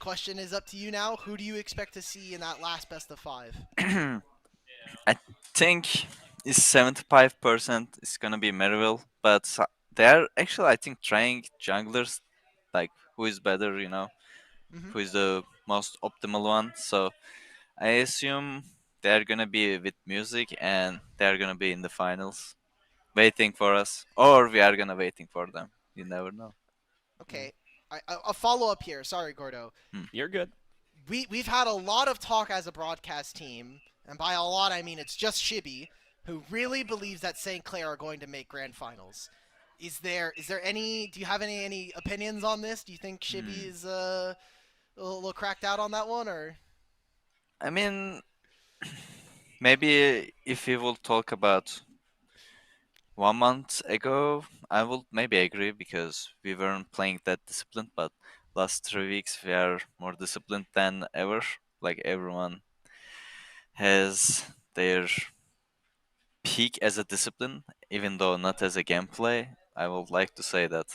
Speaker 3: question is up to you now. Who do you expect to see in that last best of 5?
Speaker 4: I think it's 75% is gonna be Merivale, but they're actually, I think, trying junglers, like who is better,
Speaker 3: Mm-hmm.
Speaker 4: who is the most optimal one. So I assume they're gonna be with music and they're gonna be in the finals, waiting for us, or we are gonna waiting for them. You never know.
Speaker 3: Okay. A follow up here. Sorry, Gordo.
Speaker 2: You're good.
Speaker 3: We've had a lot of talk as a broadcast team, and by a lot I mean it's just Shibby, who really believes that St. Clair are going to make grand finals. Is there any? Do you have any opinions on this? Do you think Shibby is a little cracked out on that one, or?
Speaker 4: I mean, maybe if we will talk about 1 month ago, I will maybe agree because we weren't playing that disciplined, but last 3 weeks we are more disciplined than ever. Like everyone has their peak as a discipline, even though not as a gameplay. I would like to say that.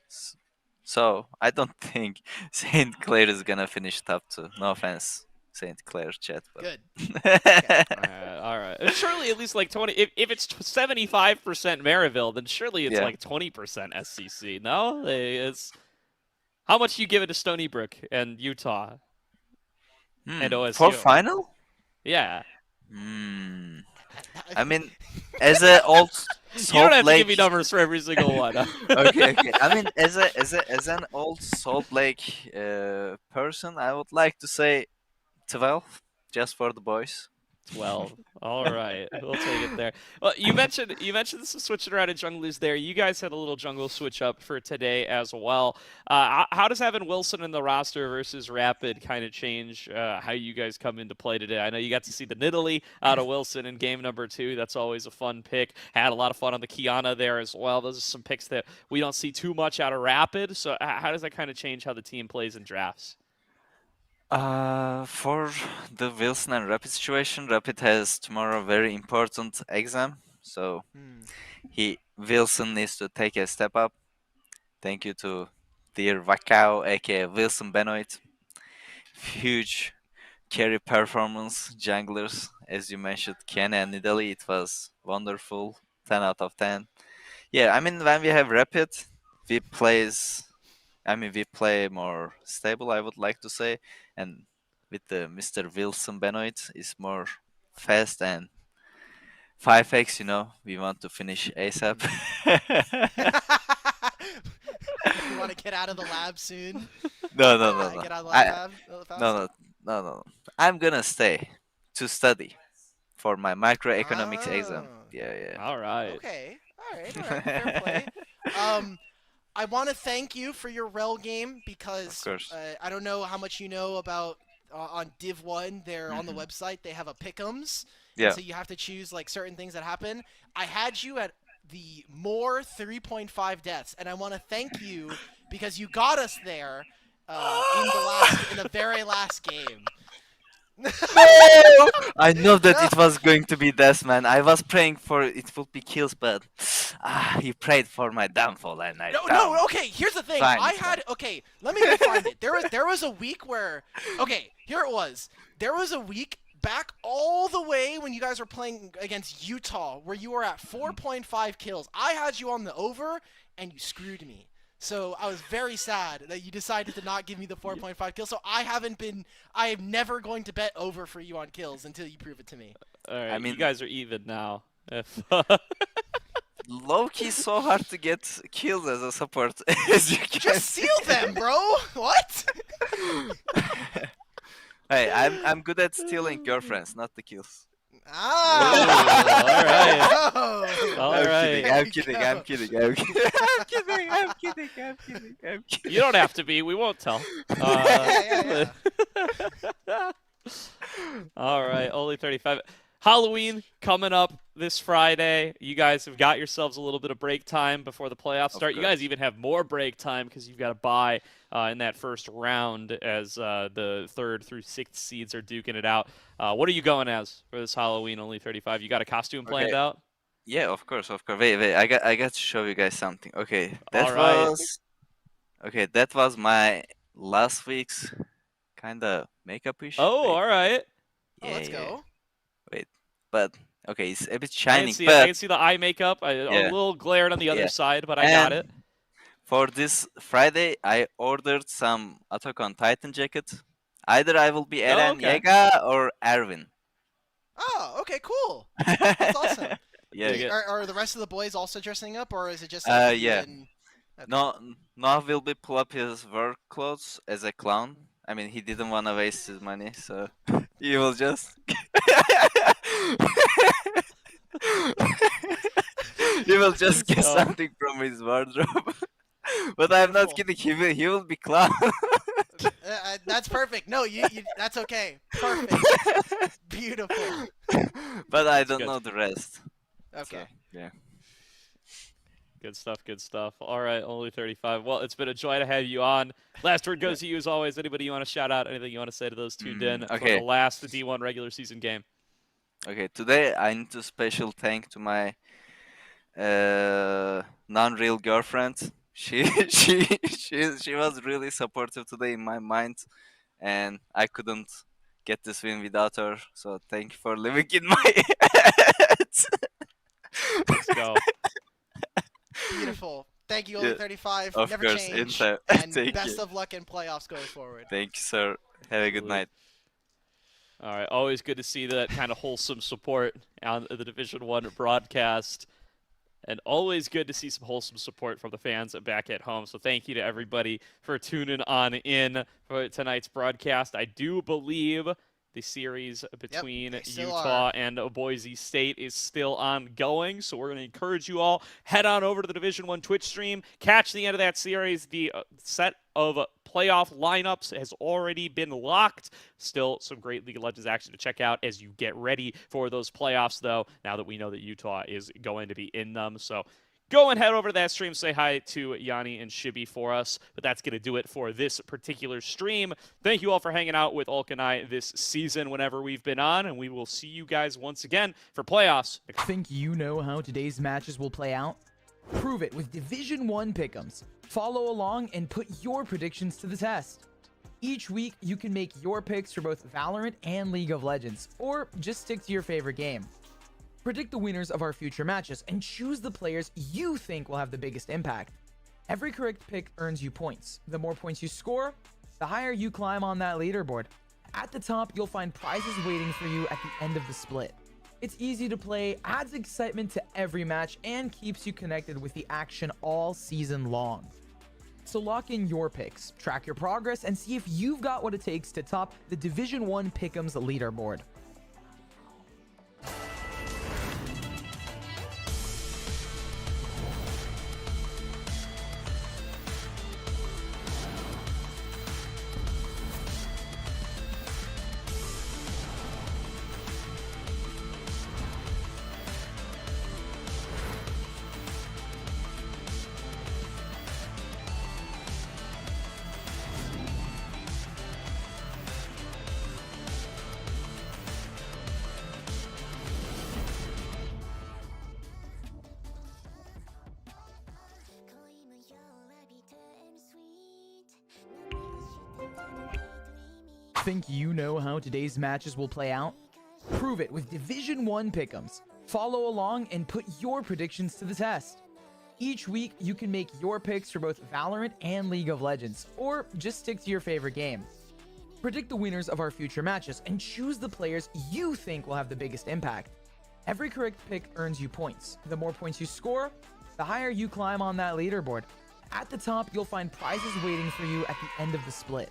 Speaker 4: S- So I don't think Saint Clair is gonna finish top 2. No offense, Saint Clair chat, but
Speaker 3: Good. Okay.
Speaker 2: All right. Surely at least like 20. If it's 75% Maryville, then surely it's
Speaker 4: Yeah.
Speaker 2: like 20% SCC. No, it's how much you give it to Stony Brook and Utah and OSU?
Speaker 4: For final?
Speaker 2: Yeah.
Speaker 4: I mean, as an old
Speaker 2: You don't
Speaker 4: Salt
Speaker 2: have to
Speaker 4: Lake.
Speaker 2: give me numbers for every single one.
Speaker 4: Okay. I mean, as an old Salt Lake person, I would like to say 12, just for the boys.
Speaker 2: 12. All right, we'll take it there. Well, you mentioned some switching around in junglers there. You guys had a little jungle switch up for today as well. How does having Wilson in the roster versus Rapid kind of change how you guys come into play today? I know you got to see the Nidalee out of Wilson in game number 2. That's always a fun pick. Had a lot of fun on the Kiana there as well. Those are some picks that we don't see too much out of Rapid. So how does that kind of change how the team plays in drafts?
Speaker 4: For the Wilson and Rapid situation, Rapid has tomorrow a very important exam, so Wilson needs to take a step up. Thank you to dear Vakao, aka Wilson Benoit. Huge carry performance, junglers, as you mentioned, Ken and Nidalee. It was wonderful, 10 out of 10. Yeah, I mean when we have Rapid, we we play more stable, I would like to say, and with the Mr. Wilson Benoit is more fast and 5x. We want to finish ASAP.
Speaker 3: You want to get out of the lab soon?
Speaker 4: No, no, no, no.
Speaker 3: Get out of the
Speaker 4: I,
Speaker 3: lab fast?
Speaker 4: no, no, no, no. I'm gonna stay to study for my microeconomics exam.
Speaker 3: Ah.
Speaker 4: Yeah, yeah.
Speaker 2: All right.
Speaker 3: Okay. All right. Fair play. I want to thank you for your rel game because
Speaker 4: Of course.
Speaker 3: I don't know how much you know about on Div 1. They're on the website. They have a pick'ems.
Speaker 4: Yeah.
Speaker 3: So you have to choose like certain things that happen. I had you at the more 3.5 deaths, and I want to thank you because you got us there in the very last game.
Speaker 4: I know that it was going to be death, man. I was praying for it would be kills, but you prayed for my downfall, and I
Speaker 3: No, okay, here's the thing.
Speaker 4: Fine,
Speaker 3: I
Speaker 4: it's
Speaker 3: had okay, let me go find it. There was a week where okay, here it was. There was a week back all the way when you guys were playing against Utah where you were at 4.5 kills. I had you on the over and you screwed me. So I was very sad that you decided to not give me the 4.5 kills. So I am never going to bet over for you on kills until you prove it to me.
Speaker 2: All right,
Speaker 4: I mean-
Speaker 2: you guys are even now. If
Speaker 4: Low-key so hard to get kills as a support, as you can
Speaker 3: Just
Speaker 4: see.
Speaker 3: seal them, bro. What?
Speaker 4: Hey, I'm good at stealing girlfriends, not the kills.
Speaker 3: Ah.
Speaker 2: All
Speaker 3: Oh.
Speaker 2: right.
Speaker 3: There
Speaker 4: I'm
Speaker 3: we
Speaker 4: kidding,
Speaker 3: go.
Speaker 4: I'm kidding, I'm kidding, I'm kidding, I'm kidding, I'm kidding, I'm kidding.
Speaker 2: you don't have to be. We won't tell.
Speaker 3: Yeah.
Speaker 2: All right, only 35. Halloween coming up this Friday. You guys have got yourselves a little bit of break time before the playoffs start. You guys
Speaker 4: course.
Speaker 2: even have more break time because you've got to bye in that first round as the 3rd through 6th seeds are duking it out. What are you going as for this Halloween only 35? You got a costume planned
Speaker 4: Okay.
Speaker 2: out?
Speaker 4: Yeah, of course, of course. Wait, I got to show you guys something. Okay, that
Speaker 2: All right.
Speaker 4: was my last week's kind of makeup issue.
Speaker 2: Oh, all right.
Speaker 3: Oh, let's go.
Speaker 4: But okay, it's a bit
Speaker 2: I
Speaker 4: shining,
Speaker 2: can see it. I
Speaker 4: but
Speaker 2: can see the eye makeup. A
Speaker 4: Yeah.
Speaker 2: little glared on the other
Speaker 4: Yeah.
Speaker 2: side, but I got it.
Speaker 4: for this Friday, I ordered some Attack on Titan jacket. Either I will be Eren
Speaker 2: okay.
Speaker 4: Yeager or Erwin.
Speaker 3: Oh, okay, cool. That's awesome.
Speaker 4: Yeah.
Speaker 2: Dig it.
Speaker 3: Are the rest of the boys also dressing up, or is it just
Speaker 4: Uh,
Speaker 3: like you
Speaker 4: yeah.
Speaker 3: and- Okay.
Speaker 4: No, Noah will be pull up his work clothes as a clown. I mean, he didn't want to waste his money, so he will just. He will just get
Speaker 2: Oh.
Speaker 4: something from his wardrobe. But I'm not
Speaker 3: Beautiful.
Speaker 4: kidding. He will be clown.
Speaker 3: That's perfect. No, you that's okay. Perfect. Beautiful.
Speaker 4: But I don't
Speaker 2: good.
Speaker 4: know the rest.
Speaker 3: Okay.
Speaker 4: So, yeah.
Speaker 2: Good stuff, good stuff. All right, only 35. Well, it's been a joy to have you on. Last word goes to you as always. Anybody you want to shout out? Anything you want to say to those tuned in for
Speaker 4: okay.
Speaker 2: the last D1 regular season game?
Speaker 4: Okay, today I need to special thank to my non-real girlfriend. She was really supportive today in my mind, and I couldn't get this win without her. So thank you for living in my head.
Speaker 2: Let's go.
Speaker 3: Beautiful. Thank you,
Speaker 4: Yeah,
Speaker 3: only 35.
Speaker 4: of
Speaker 3: Never
Speaker 4: course,
Speaker 3: change.
Speaker 4: anytime.
Speaker 3: And
Speaker 4: Thank
Speaker 3: best
Speaker 4: you.
Speaker 3: of luck in playoffs going forward.
Speaker 4: Thank you, sir. Have a good
Speaker 2: Absolutely.
Speaker 4: night.
Speaker 2: All right, always good to see that kind of wholesome support on the Division 1 broadcast. And always good to see some wholesome support from the fans back at home. So thank you to everybody for tuning on in for tonight's broadcast. I do believe the series between
Speaker 3: they still
Speaker 2: Utah
Speaker 3: are.
Speaker 2: and Boise State is still ongoing. So we're going to encourage you all, head on over to the Division 1 Twitch stream, catch the end of that series. The set of playoff lineups has already been locked. Still some great League of Legends action to check out as you get ready for those playoffs, though, now that we know that Utah is going to be in them. So go and head over to that stream, say hi to Yanni and Shibi for us. But that's going to do it for this particular stream. Thank you all for hanging out with Ulk and I this season whenever we've been on, and we will see you guys once again for playoffs.
Speaker 1: Think you know how today's matches will play out? Prove it with Division 1 pick'ems. Follow along and put your predictions to the test. Each week, you can make your picks for both Valorant and League of Legends, or just stick to your favorite game. Predict the winners of our future matches and choose the players you think will have the biggest impact. Every correct pick earns you points. The more points you score, the higher you climb on that leaderboard. At the top, you'll find prizes waiting for you at the end of the split. It's easy to play, adds excitement to every match, and keeps you connected with the action all season long. So lock in your picks, track your progress, and see if you've got what it takes to top the Division 1 Pick'ems leaderboard. Think you know how today's matches will play out? Prove it with Division 1 pick'ems. Follow along and put your predictions to the test. Each week, you can make your picks for both Valorant and League of Legends, or just stick to your favorite game. Predict the winners of our future matches and choose the players you think will have the biggest impact. Every correct pick earns you points. The more points you score, the higher you climb on that leaderboard. At the top, you'll find prizes waiting for you at the end of the split.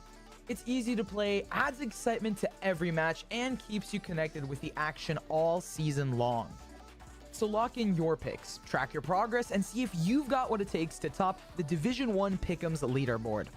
Speaker 1: It's easy to play, adds excitement to every match, and keeps you connected with the action all season long. So lock in your picks, track your progress, and see if you've got what it takes to top the Division 1 Pick'ems leaderboard.